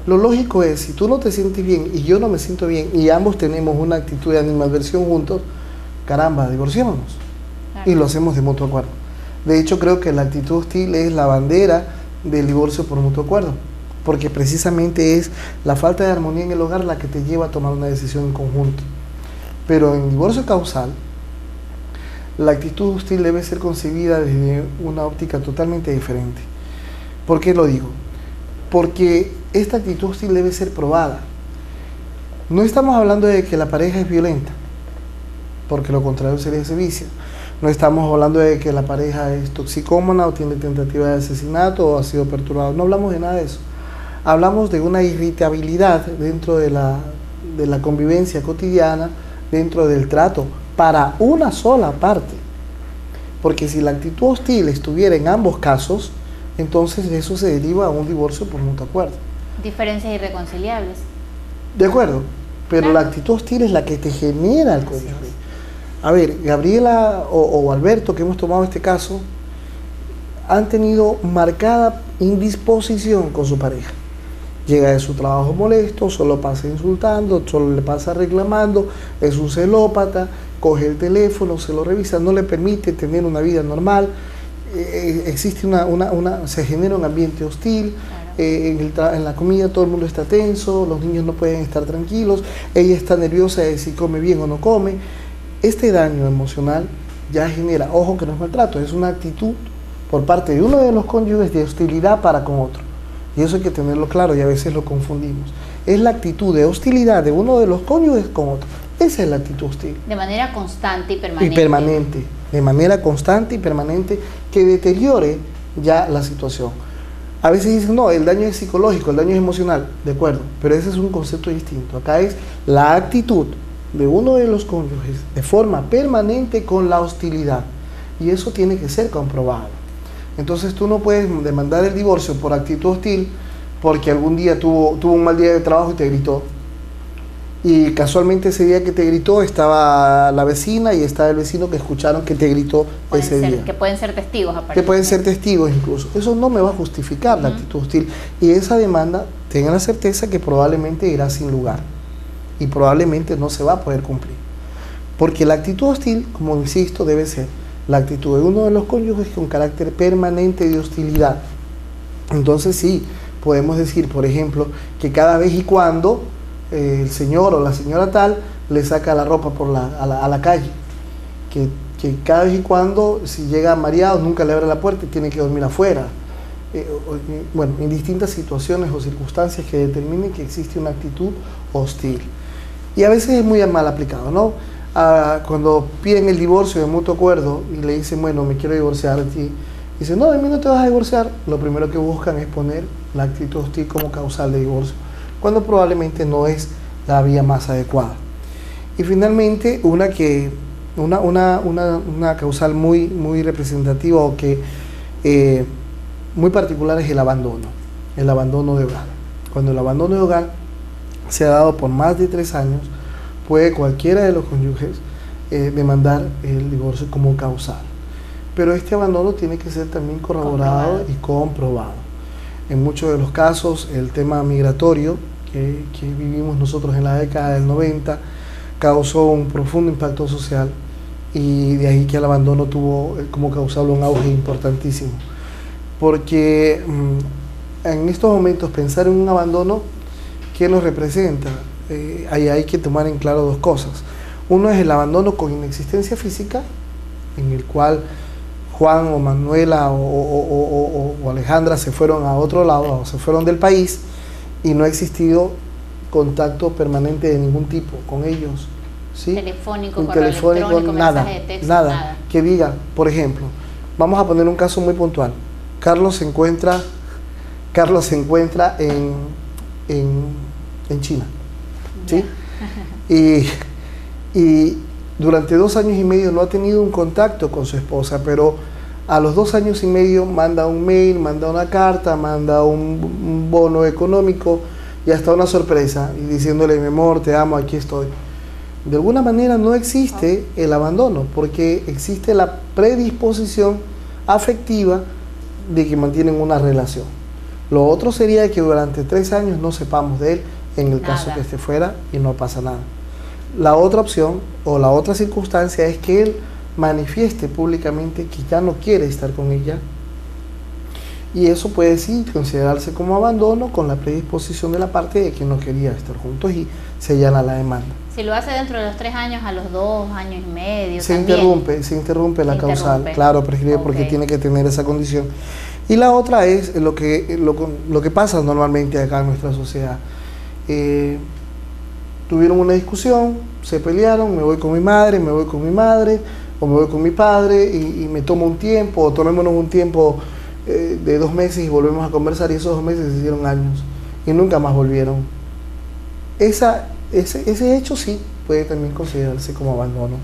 lo lógico es, si tú no te sientes bien y yo no me siento bien y ambos tenemos una actitud de animadversión juntos, caramba, divorciémonos. Claro. Y lo hacemos de mutuo acuerdo. De hecho, creo que la actitud hostil es la bandera del divorcio por mutuo acuerdo, porque precisamente es la falta de armonía en el hogar la que te lleva a tomar una decisión en conjunto. Pero en divorcio causal, la actitud hostil debe ser concebida desde una óptica totalmente diferente. ¿Por qué lo digo? Porque esta actitud hostil debe ser probada. No estamos hablando de que la pareja es violenta, porque lo contrario sería sevicia. No estamos hablando de que la pareja es toxicómana o tiene tentativa de asesinato o ha sido perturbado. No hablamos de nada de eso. Hablamos de una irritabilidad dentro de la convivencia cotidiana, dentro del trato, para una sola parte. Porque si la actitud hostil estuviera en ambos casos, entonces eso se deriva a un divorcio por mutuo acuerdo. Diferencias
irreconciliables.
De acuerdo, pero claro, la actitud hostil es la que te genera el cónyuge. A ver, Gabriela o Alberto, que hemos tomado este caso, han tenido marcada indisposición con su pareja. Llega de su trabajo molesto, solo pasa insultando, solo le pasa reclamando, es un celópata, coge el teléfono, se lo revisa, no le permite tener una vida normal, existe se genera un ambiente hostil, claro. En la comida todo el mundo está tenso, los niños no pueden estar tranquilos, ella está nerviosa de si come bien o no come. Este daño emocional ya genera, ojo que no es maltrato, es una actitud por parte de uno de los cónyuges de hostilidad para con otro. Y eso hay que tenerlo claro y a veces lo confundimos. Es la actitud de hostilidad de uno de los cónyuges con otro. Esa es la actitud hostil.
De manera constante y permanente.
Y permanente. De manera constante y permanente que deteriore ya la situación. A veces dicen, no, el daño es psicológico, el daño es emocional. De acuerdo, pero ese es un concepto distinto. Acá es la actitud de uno de los cónyuges de forma permanente con la hostilidad. Y eso tiene que ser comprobado. Entonces tú no puedes demandar el divorcio por actitud hostil porque algún día tuvo un mal día de trabajo y te gritó. Y casualmente ese día que te gritó estaba la vecina y estaba el vecino que escucharon que te gritó ese día. Que pueden ser testigos aparte. Que pueden ser testigos incluso. Eso no me va a justificar la actitud hostil. Y esa demanda, tengan la certeza que probablemente irá sin lugar. Y probablemente no se va a poder cumplir. Porque la actitud hostil, como insisto, debe ser la actitud de uno de los cónyuges con carácter permanente de hostilidad. Entonces sí, podemos decir, por ejemplo, que cada vez y cuando el señor o la señora tal le saca la ropa a la calle, que cada vez y cuando, si llega mareado, nunca le abre la puerta y tiene que dormir afuera. Bueno, en distintas situaciones o circunstancias que determinen que existe una actitud hostil. Y a veces es muy mal aplicado, ¿no? Cuando piden el divorcio de mutuo acuerdo y le dicen, bueno, me quiero divorciar de ti, dicen, no, de mí no te vas a divorciar, lo primero que buscan es poner la actitud hostil como causal de divorcio, cuando probablemente no es la vía más adecuada. Y finalmente, una causal muy representativa o que muy particular es el abandono de hogar. Cuando el abandono de hogar se ha dado por más de 3 años, puede cualquiera de los cónyuges demandar el divorcio como causal. Pero este abandono tiene que ser también corroborado y comprobado. En muchos de los casos, el tema migratorio que vivimos nosotros en la década del 90 causó un profundo impacto social y de ahí que el abandono tuvo como causal un auge importantísimo. Porque en estos momentos pensar en un abandono, ¿qué nos representa? Ahí hay que tomar en claro 2 cosas. Uno es el abandono con inexistencia física, en el cual Juan o Manuela o Alejandra se fueron a otro lado, o se fueron del país y no ha existido contacto permanente de ningún tipo con ellos. ¿Sí?
Telefónico, correo electrónico, mensaje de texto, nada.
Que diga, por ejemplo, vamos a poner un caso muy puntual. Carlos se encuentra en China. ¿Sí? Y durante 2 años y medio no ha tenido un contacto con su esposa, pero a los 2 años y medio manda un mail, manda una carta, manda un bono económico y hasta una sorpresa, y diciéndole, mi amor, te amo, aquí estoy. De alguna manera no existe el abandono, porque existe la predisposición afectiva de que mantienen una relación. Lo otro sería que durante 3 años no sepamos de él, en el caso que esté fuera y no pasa nada. La otra opción o la otra circunstancia es que él manifieste públicamente que ya no quiere estar con ella, y eso puede sí considerarse como abandono con la predisposición de la parte de que no quería estar juntos y se allana la demanda.
Si lo hace dentro de los 3 años, a los 2 años y medio
se interrumpe la causal, claro, prescribe porque tiene que tener esa condición. Y la otra es lo que pasa normalmente acá en nuestra sociedad. Tuvieron una discusión, se pelearon, me voy con mi madre, o me voy con mi padre y me tomo un tiempo, o tomémonos un tiempo de 2 meses y volvemos a conversar, y esos 2 meses se hicieron años y nunca más volvieron. Ese hecho sí puede también considerarse como abandono,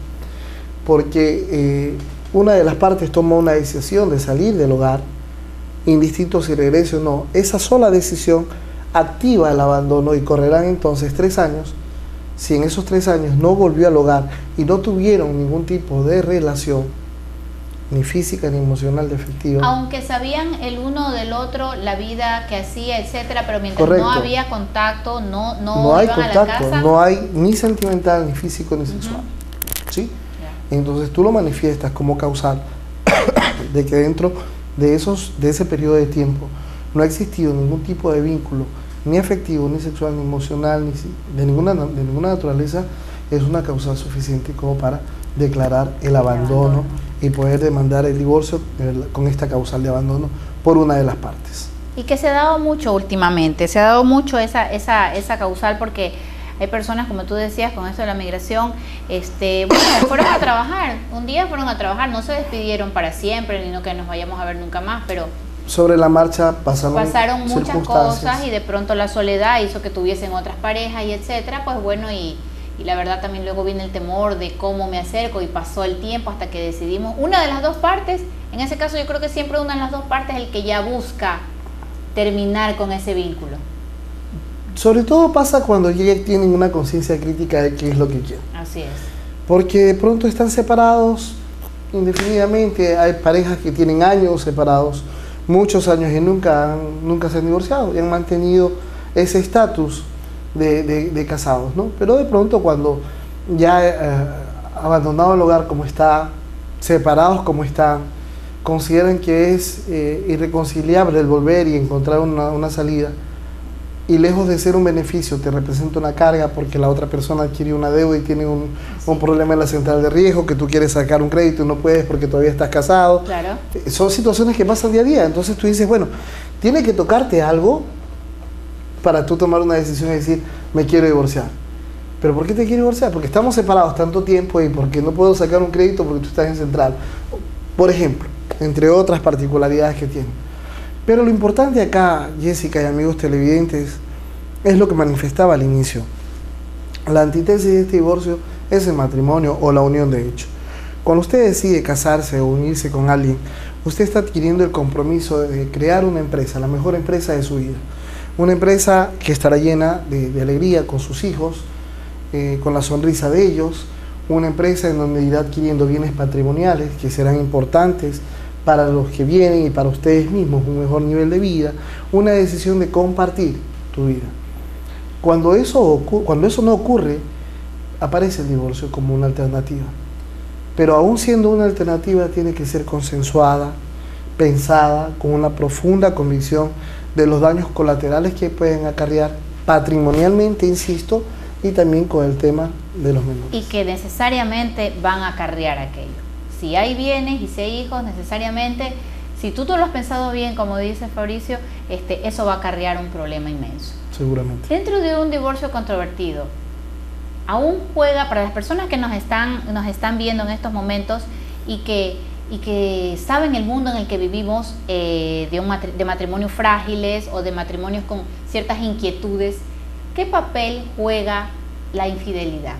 porque una de las partes toma una decisión de salir del hogar, indistinto si regrese o no. Esa sola decisión activa el abandono y correrán entonces 3 años si en esos 3 años no volvió al hogar y no tuvieron ningún tipo de relación, ni física ni emocional, de afectiva.
Aunque sabían el uno del otro, la vida que hacía, etcétera, pero mientras
Correcto.
no había contacto, no
hay
iban
contacto,
a la casa.
no hay ni sentimental, ni físico, ni sexual. ¿Sí?
Ya.
Entonces tú lo manifiestas como causal de que dentro de ese periodo de tiempo no ha existido ningún tipo de vínculo, ni afectivo, ni sexual, ni emocional, ni de ninguna naturaleza, es una causa suficiente como para declarar el abandono y poder demandar el divorcio con esta causal de abandono por una de las partes.
Y que se ha dado mucho últimamente, se ha dado mucho esa causal, porque hay personas, como tú decías, con esto de la migración, bueno, fueron a trabajar, un día fueron a trabajar, no se despidieron para siempre, ni no que nos vayamos a ver nunca más, pero
sobre la marcha
pasaron muchas cosas, y de pronto la soledad hizo que tuviesen otras parejas y etcétera, pues bueno, y la verdad también luego viene el temor de cómo me acerco, y pasó el tiempo hasta que decidimos, una de las dos partes, en ese caso yo creo que siempre una de las dos partes es el que ya busca terminar con ese vínculo.
Sobre todo pasa cuando ya tienen una conciencia crítica de qué es lo que quieren.
Así es.
Porque de pronto están separados indefinidamente, hay parejas que tienen años separados, muchos años, y nunca se han divorciado y han mantenido ese estatus de casados, ¿no? Pero de pronto cuando ya abandonado el hogar como está, separados como están, consideran que es irreconciliable el volver y encontrar una salida, y lejos de ser un beneficio te representa una carga porque la otra persona adquirió una deuda y tiene un problema en la central de riesgo, que tú quieres sacar un crédito y no puedes porque todavía estás casado.
Claro.
Son situaciones que pasan día a día. Entonces tú dices, bueno, tiene que tocarte algo para tú tomar una decisión y decir, me quiero divorciar. ¿Pero por qué te quieres divorciar? Porque estamos separados tanto tiempo y porque no puedo sacar un crédito porque tú estás en central. Por ejemplo, entre otras particularidades que tiene. Pero lo importante acá, Jessica y amigos televidentes, es lo que manifestaba al inicio. La antítesis de este divorcio es el matrimonio o la unión de hecho. Cuando usted decide casarse o unirse con alguien, usted está adquiriendo el compromiso de crear una empresa, la mejor empresa de su vida. Una empresa que estará llena de alegría con sus hijos, con la sonrisa de ellos. Una empresa en donde irá adquiriendo bienes patrimoniales que serán importantes para los que vienen y para ustedes mismos, un mejor nivel de vida, una decisión de compartir tu vida. Cuando eso no ocurre, aparece el divorcio como una alternativa. Pero aún siendo una alternativa, tiene que ser consensuada, pensada, con una profunda convicción de los daños colaterales que pueden acarrear patrimonialmente, insisto, y también con el tema de los menores.
Y que necesariamente van a acarrear aquello. Si hay bienes y si hay hijos, necesariamente, si tú lo has pensado bien, como dice Fabricio, eso va a acarrear un problema inmenso.
Seguramente.
Dentro de un divorcio controvertido, aún juega, para las personas que nos están viendo en estos momentos y que saben el mundo en el que vivimos, de matrimonios frágiles o de matrimonios con ciertas inquietudes, ¿qué papel juega la infidelidad?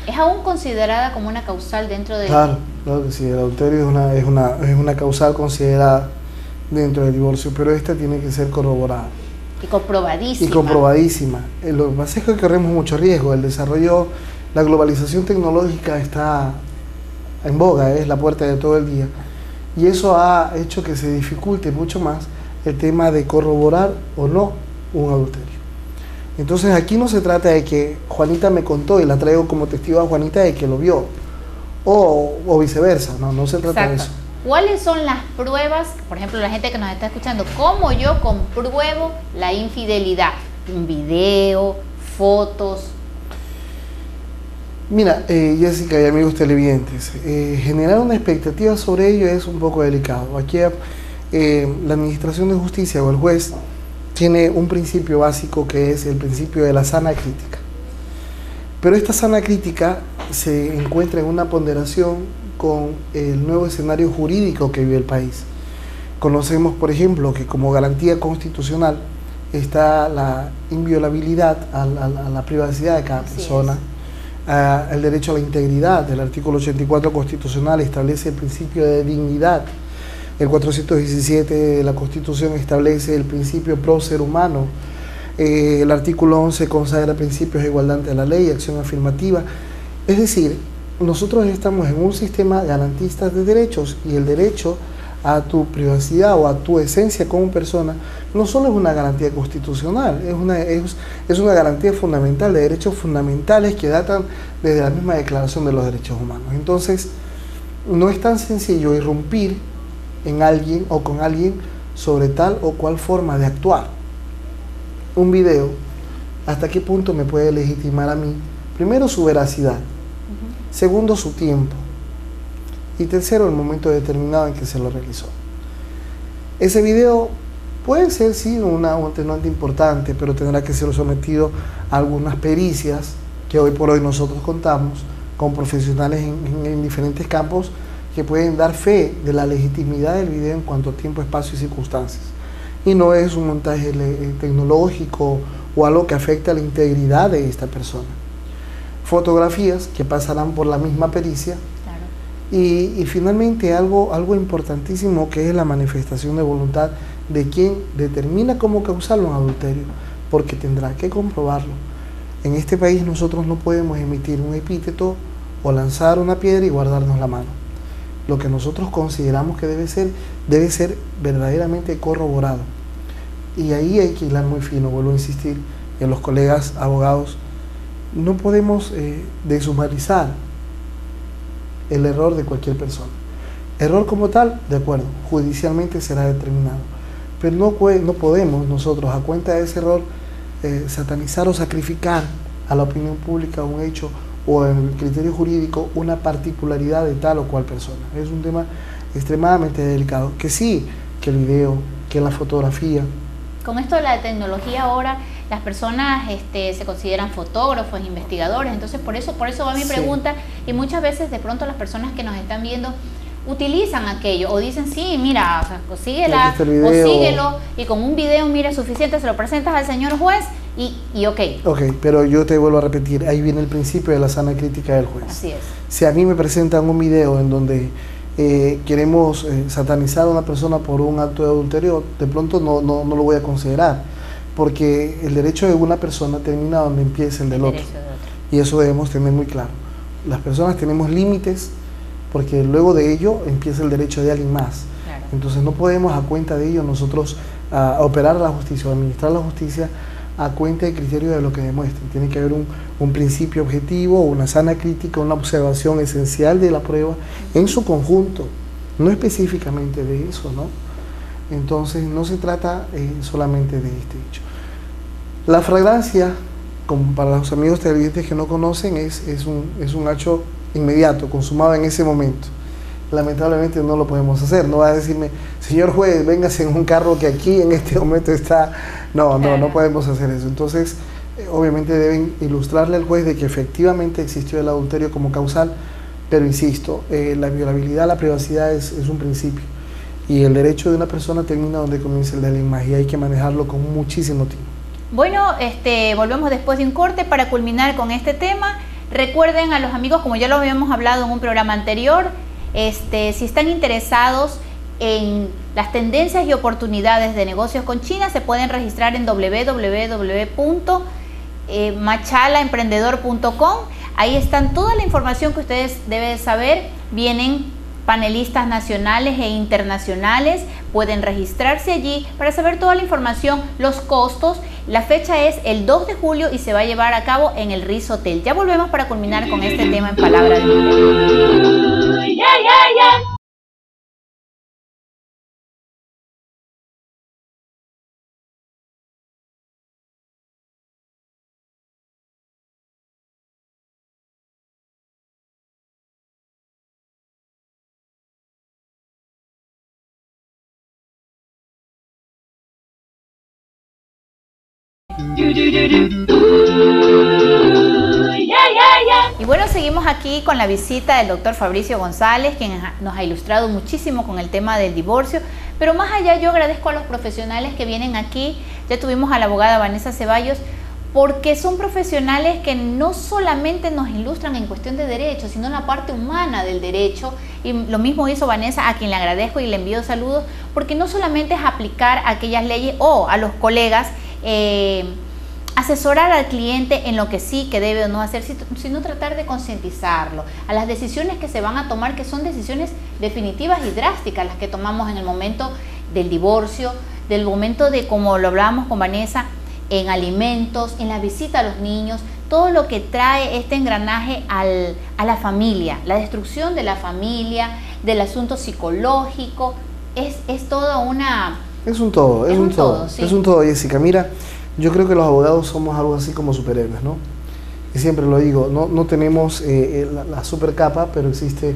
¿Es aún considerada como una causal dentro de...?
Claro que sí, el adulterio es una causal considerada dentro del divorcio, pero esta tiene que ser corroborada.
Y comprobadísima.
Y comprobadísima. Lo que pasa es que corremos mucho riesgo. El desarrollo, la globalización tecnológica está en boga, es la puerta de todo el día. Y eso ha hecho que se dificulte mucho más el tema de corroborar o no un adulterio. Entonces aquí no se trata de que Juanita me contó y la traigo como testigo a Juanita de que lo vio, o viceversa, no se trata
Exacto.
de eso.
¿Cuáles son las pruebas, por ejemplo, la gente que nos está escuchando, cómo yo compruebo la infidelidad? Un video, fotos.
Mira, Jessica y amigos televidentes, generar una expectativa sobre ello es un poco delicado. Aquí la Administración de Justicia o el juez tiene un principio básico que es el principio de la sana crítica. Pero esta sana crítica se encuentra en una ponderación con el nuevo escenario jurídico que vive el país. Conocemos, por ejemplo, que como garantía constitucional está la inviolabilidad a la privacidad de cada persona, el derecho a la integridad. El artículo 84 constitucional establece el principio de dignidad. El 417 de la Constitución establece el principio pro ser humano. El artículo 11 consagra principios de igualdad ante la ley y acción afirmativa. Es decir, nosotros estamos en un sistema garantista de derechos, y el derecho a tu privacidad o a tu esencia como persona no solo es una garantía constitucional, es una garantía fundamental de derechos fundamentales que datan desde la misma Declaración de los Derechos Humanos. Entonces, no es tan sencillo irrumpir en alguien o con alguien sobre tal o cual forma de actuar. Un video, ¿hasta qué punto me puede legitimar a mí? Primero, su veracidad. Segundo, su tiempo. Y tercero, el momento determinado en que se lo realizó. Ese video puede ser, sí, un atenuante importante, pero tendrá que ser sometido a algunas pericias que hoy por hoy nosotros contamos con profesionales en diferentes campos que pueden dar fe de la legitimidad del video en cuanto a tiempo, espacio y circunstancias. Y no es un montaje tecnológico o algo que afecte a la integridad de esta persona. Fotografías que pasarán por la misma pericia. Y finalmente algo importantísimo, que es la manifestación de voluntad de quien determina cómo causarlo en adulterio, porque tendrá que comprobarlo. En este país nosotros no podemos emitir un epíteto o lanzar una piedra y guardarnos la mano. Lo que nosotros consideramos que debe ser verdaderamente corroborado. Y ahí hay que hilar muy fino, vuelvo a insistir, en los colegas abogados. No podemos deshumanizar el error de cualquier persona. Error como tal, de acuerdo, judicialmente será determinado, pero no podemos nosotros, a cuenta de ese error, satanizar o sacrificar a la opinión pública un hecho o en el criterio jurídico una particularidad de tal o cual persona. Es un tema extremadamente delicado, que sí, que el video, que la fotografía.
Con esto de la tecnología ahora, las personas se consideran fotógrafos, investigadores, entonces por eso va mi pregunta, y muchas veces de pronto las personas que nos están viendo utilizan aquello, o dicen, sí, mira, o síguela, o síguelo, y con un video, mira, suficiente, se lo presentas al señor juez, y ok. Ok,
pero yo te vuelvo a repetir, ahí viene el principio de la sana crítica del juez.
Así es.
Si a mí me presentan un video en donde queremos satanizar a una persona por un acto de adulterio, de pronto no lo voy a considerar, porque el derecho de una persona termina donde empieza el del otro. Y eso debemos tener muy claro. Las personas tenemos límites, porque luego de ello empieza el derecho de alguien más. Claro. Entonces no podemos, a cuenta de ello, nosotros operar la justicia o administrar la justicia a cuenta de criterio de lo que demuestren. Tiene que haber un principio objetivo, una sana crítica, una observación esencial de la prueba en su conjunto, no específicamente de eso, ¿no? Entonces no se trata solamente de este hecho. La flagrancia, como para los amigos televidentes que no conocen, es un hecho inmediato, consumado en ese momento. Lamentablemente no lo podemos hacer. No va a decirme, señor juez, véngase en un carro que aquí en este momento está. No podemos hacer eso. Entonces, obviamente deben ilustrarle al juez de que efectivamente existió el adulterio como causal, pero insisto, la violabilidad a la privacidad es un principio. Y el derecho de una persona termina donde comienza el de alguien más, y hay que manejarlo con muchísimo tiempo.
Bueno, volvemos después de un corte para culminar con este tema. Recuerden a los amigos, como ya lo habíamos hablado en un programa anterior, si están interesados en las tendencias y oportunidades de negocios con China, se pueden registrar en www.machalaemprendedor.com. Ahí están toda la información que ustedes deben saber. Vienen panelistas nacionales e internacionales, pueden registrarse allí para saber toda la información, los costos. La fecha es el 2 de julio y se va a llevar a cabo en el Ritz Hotel. Ya volvemos para culminar con este tema en Palabra de Mujer. Y bueno, seguimos aquí con la visita del doctor Fabricio González, quien nos ha ilustrado muchísimo con el tema del divorcio. Pero más allá, yo agradezco a los profesionales que vienen aquí. Ya tuvimos a la abogada Vanessa Ceballos, porque son profesionales que no solamente nos ilustran en cuestión de derecho, sino en la parte humana del derecho. Y lo mismo hizo Vanessa, a quien le agradezco y le envío saludos, porque no solamente es aplicar aquellas leyes o a los colegas asesorar al cliente en lo que sí, que debe o no hacer, sino tratar de concientizarlo a las decisiones que se van a tomar, que son decisiones definitivas y drásticas, las que tomamos en el momento del divorcio, del momento de, como lo hablábamos con Vanessa, en alimentos, en la visita a los niños, todo lo que trae este engranaje a la familia, la destrucción de la familia, del asunto psicológico, es toda una...
Es un todo, es un todo,
sí.
Es un todo, Jessica. Mira, yo creo que los abogados somos algo así como superhéroes, ¿no? Y siempre lo digo, no tenemos la super capa, pero existe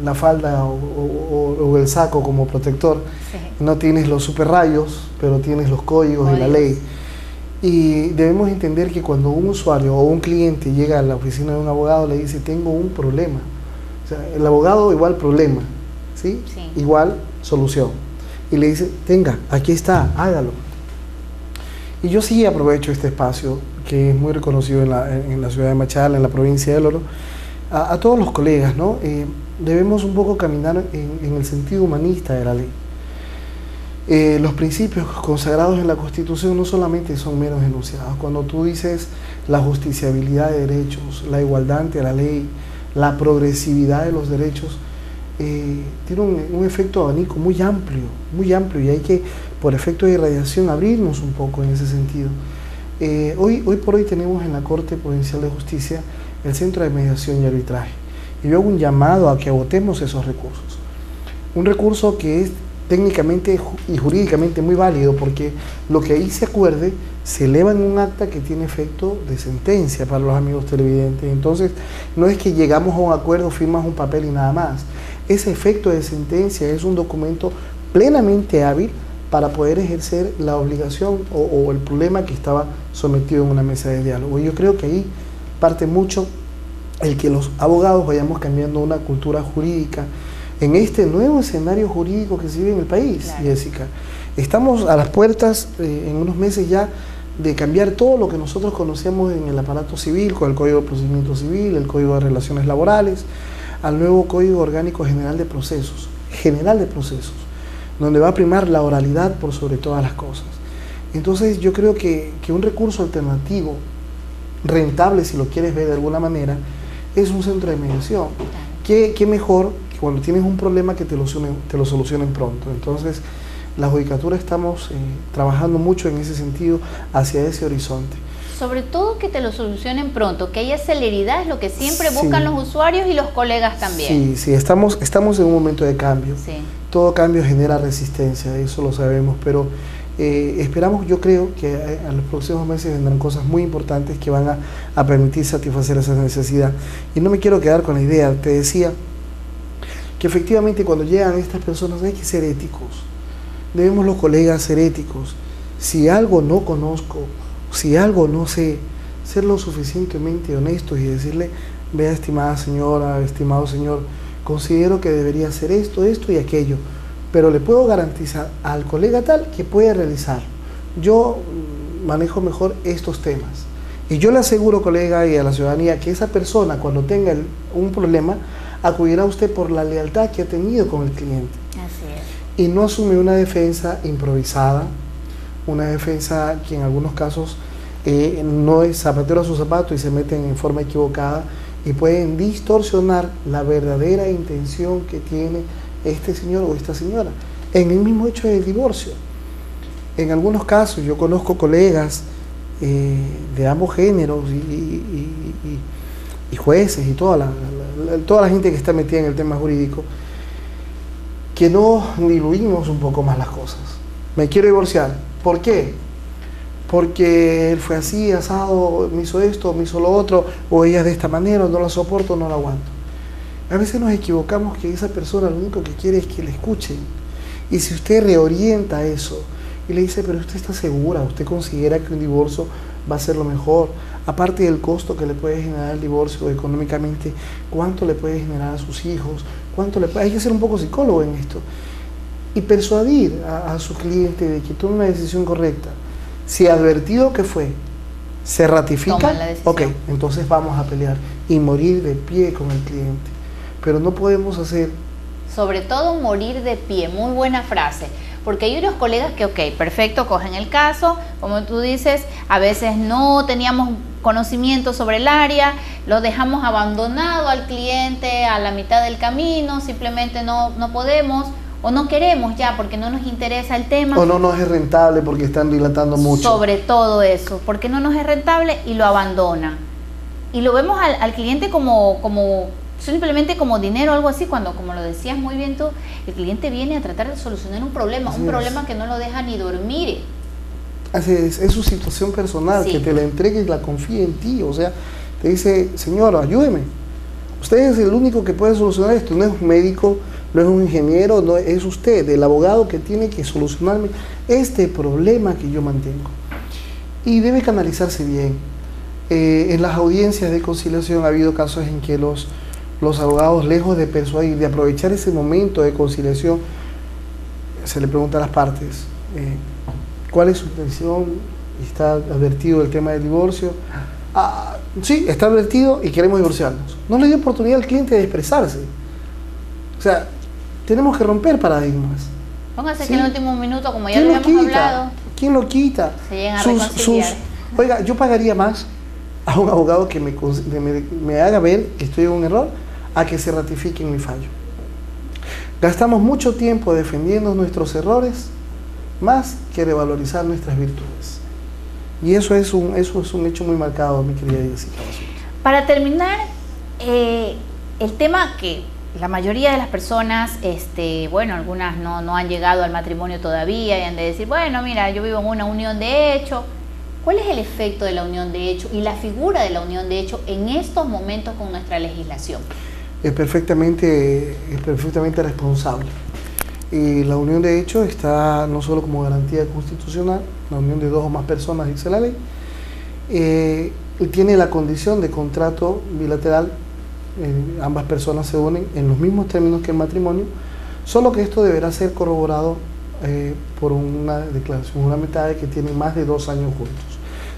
la falda o el saco como protector. Sí. No tienes los super rayos, pero tienes los códigos de la ley. Y debemos entender que cuando un usuario o un cliente llega a la oficina de un abogado, le dice, tengo un problema. O sea, el abogado igual problema, ¿sí? Sí. Igual solución. Y le dice, tenga, aquí está, hágalo. Y yo sí aprovecho este espacio, que es muy reconocido en la ciudad de Machala, en la provincia de Oro, a todos los colegas, ¿no? Debemos un poco caminar en el sentido humanista de la ley. Los principios consagrados en la Constitución no solamente son meros enunciados. Cuando tú dices la justiciabilidad de derechos, la igualdad ante la ley, la progresividad de los derechos, tiene un efecto abanico muy amplio, y hay que, por efecto de irradiación, abrirnos un poco en ese sentido. Hoy por hoy tenemos en la Corte Provincial de Justicia el Centro de Mediación y Arbitraje, y yo hago un llamado a que agotemos esos recursos. Un recurso que es técnicamente y jurídicamente muy válido, porque lo que ahí se acuerde se eleva en un acta que tiene efecto de sentencia para los amigos televidentes. Entonces, no es que llegamos a un acuerdo, firmas un papel y nada más. Ese efecto de sentencia es un documento plenamente hábil para poder ejercer la obligación o el problema que estaba sometido en una mesa de diálogo. Y yo creo que ahí parte mucho el que los abogados vayamos cambiando una cultura jurídica en este nuevo escenario jurídico que se vive en el país, claro. Jessica. Estamos a las puertas, en unos meses ya, de cambiar todo lo que nosotros conocíamos en el aparato civil, con el Código de Procedimiento Civil, el Código de Relaciones Laborales, al nuevo Código Orgánico General de Procesos, donde va a primar la oralidad por sobre todas las cosas. Entonces yo creo que un recurso alternativo, rentable si lo quieres ver de alguna manera, es un centro de mediación. ¿Qué mejor que cuando tienes un problema que te lo solucionen pronto? Entonces la Judicatura estamos trabajando mucho en ese sentido, hacia ese horizonte.
Sobre todo que te lo solucionen pronto, que haya celeridad, es lo que siempre buscan los usuarios y los colegas también.
Sí, estamos en un momento de cambio. Sí. Todo cambio genera resistencia, eso lo sabemos, pero esperamos, yo creo que a los próximos meses vendrán cosas muy importantes que van a permitir satisfacer esa necesidad. Y no me quiero quedar con la idea, te decía que efectivamente cuando llegan estas personas hay que ser éticos. Debemos los colegas ser éticos. Si algo no conozco, si algo no sé, ser lo suficientemente honestos y decirle, vea, estimada señora, estimado señor, considero que debería hacer esto y aquello, pero le puedo garantizar al colega tal que puede realizar. Yo manejo mejor estos temas. Y yo le aseguro, colega, y a la ciudadanía, que esa persona, cuando tenga un problema, acudirá a usted por la lealtad que ha tenido con el cliente.
Así es.
Y no asume una defensa improvisada, una defensa que en algunos casos no es zapatero a su zapato y se meten en forma equivocada y pueden distorsionar la verdadera intención que tiene este señor o esta señora en el mismo hecho del divorcio. En algunos casos yo conozco colegas de ambos géneros y jueces y toda la gente que está metida en el tema jurídico, que no diluimos un poco más las cosas. Me quiero divorciar. ¿Por qué? Porque él fue así, asado, me hizo esto, me hizo lo otro, o ella de esta manera, no la soporto, no la aguanto. A veces nos equivocamos que esa persona lo único que quiere es que le escuchen. Y si usted reorienta eso y le dice, pero usted está segura, usted considera que un divorcio va a ser lo mejor, aparte del costo que le puede generar el divorcio económicamente, cuánto le puede generar a sus hijos, hay que ser un poco psicólogo en esto y persuadir a su cliente de que tome una decisión correcta. Si advertido que fue, se ratifica, ok, entonces vamos a pelear y morir de pie con el cliente. Pero no podemos hacer...
Sobre todo morir de pie, muy buena frase, porque hay unos colegas que, ok, perfecto, cogen el caso, como tú dices, a veces no teníamos conocimiento sobre el área, lo dejamos abandonado al cliente a la mitad del camino, simplemente no podemos o no queremos ya porque no nos interesa el tema.
O no nos es rentable porque están dilatando mucho.
Sobre todo eso, porque no nos es rentable y lo abandona. Y lo vemos al cliente como simplemente como dinero o algo así, cuando, como lo decías muy bien tú, el cliente viene a tratar de solucionar un problema, problema que no lo deja ni dormir.
Así es su situación personal, sí, que te la entregue y la confíe en ti, o sea, te dice, señor, ayúdeme, usted es el único que puede solucionar esto, no es un médico, no es un ingeniero, no es usted, el abogado que tiene que solucionarme este problema que yo mantengo. Y debe canalizarse bien. En las audiencias de conciliación ha habido casos en que los abogados, lejos de persuadir, de aprovechar ese momento de conciliación, se le pregunta a las partes, ¿cuál es su intención? ¿Está advertido el tema del divorcio? Sí, está advertido y queremos divorciarnos. No le dio oportunidad al cliente de expresarse. O sea, tenemos que romper paradigmas.
Póngase, ¿sí?, que en el último minuto, como ya lo hemos hablado,
¿quién lo quita?
Se llegan a reconciliar.
Oiga, yo pagaría más a un abogado que me haga ver que estoy en un error, a que se ratifique en mi fallo. Gastamos mucho tiempo defendiendo nuestros errores más que revalorizar nuestras virtudes. Y eso es un hecho muy marcado, mi querida Jessica.
Para terminar, el tema que la mayoría de las personas, bueno, algunas no han llegado al matrimonio todavía y han de decir, bueno, mira, yo vivo en una unión de hecho. ¿Cuál es el efecto de la unión de hecho y la figura de la unión de hecho en estos momentos con nuestra legislación?
Es perfectamente responsable. Y la unión de hecho está no solo como garantía constitucional, la unión de dos o más personas, dice la ley, y tiene la condición de contrato bilateral, ambas personas se unen en los mismos términos que el matrimonio, solo que esto deberá ser corroborado por una declaración juramentada de que tienen más de 2 años juntos.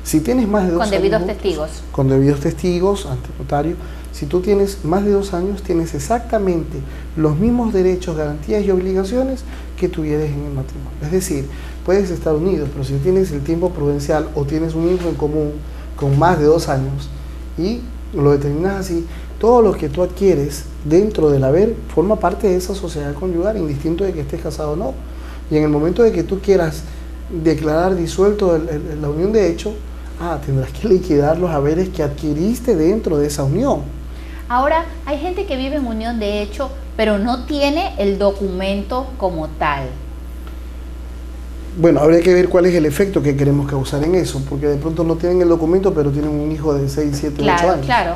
Si tienes más de 2 años
con debidos
juntos,
testigos.
Con debidos testigos ante notario. Si tú tienes más de 2 años, tienes exactamente los mismos derechos, garantías y obligaciones que tuvieras en el matrimonio. Es decir, puedes estar unidos, pero si tienes el tiempo prudencial o tienes un hijo en común con más de 2 años y lo determinas así, todo lo que tú adquieres dentro del haber forma parte de esa sociedad conyugal, indistinto de que estés casado o no. Y en el momento de que tú quieras declarar disuelto la unión de hecho, tendrás que liquidar los haberes que adquiriste dentro de esa unión.
Ahora, hay gente que vive en unión de hecho, pero no tiene el documento como tal.
Bueno, habría que ver cuál es el efecto que queremos causar en eso, porque de pronto no tienen el documento, pero tienen un hijo de 6, 7, 8 años.
Claro.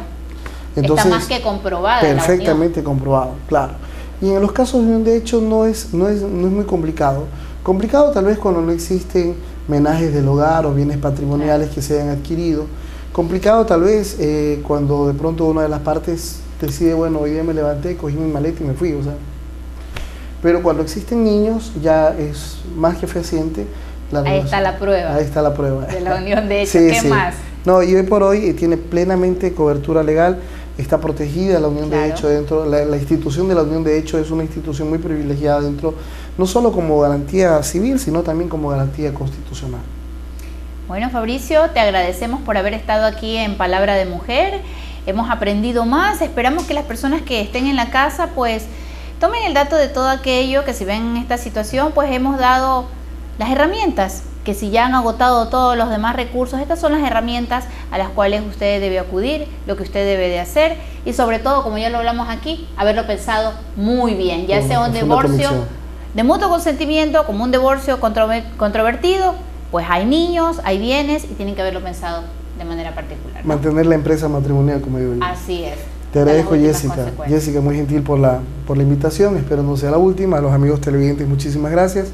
Entonces, está más que comprobada.
Perfectamente comprobado, claro. Y en los casos de unión de hecho no es muy complicado. Complicado tal vez cuando no existen menajes del hogar o bienes patrimoniales que se hayan adquirido. Complicado tal vez cuando de pronto una de las partes decide, bueno, hoy día me levanté, cogí mi maleta y me fui, o sea. Pero cuando existen niños ya es más que fehaciente.
Ahí está la prueba.
Ahí está la prueba.
De la unión de hecho,
sí,
¿qué más?
No, y hoy por hoy tiene plenamente cobertura legal, está protegida la unión de hecho dentro, la institución de la unión de hecho es una institución muy privilegiada dentro, no solo como garantía civil, sino también como garantía constitucional.
Bueno, Fabricio, te agradecemos por haber estado aquí en Palabra de Mujer, hemos aprendido más, esperamos que las personas que estén en la casa pues tomen el dato de todo aquello, que si ven en esta situación pues hemos dado las herramientas, que si ya han agotado todos los demás recursos, estas son las herramientas a las cuales usted debe acudir, lo que usted debe de hacer y sobre todo, como ya lo hablamos aquí, haberlo pensado muy bien, ya sea un divorcio de mutuo consentimiento, como un divorcio controvertido, pues hay niños, hay bienes y tienen que haberlo pensado de manera particular, ¿no? Mantener la empresa matrimonial, como digo yo. Así es.
Te agradezco, Jessica. Jessica, muy gentil por la invitación, espero no sea la última. A los amigos televidentes, muchísimas gracias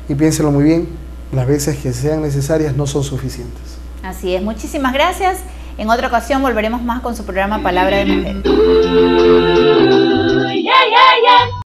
y piénsenlo muy bien. Las veces que sean necesarias no son suficientes.
Así es, muchísimas gracias. En otra ocasión volveremos más con su programa Palabra de Mujer.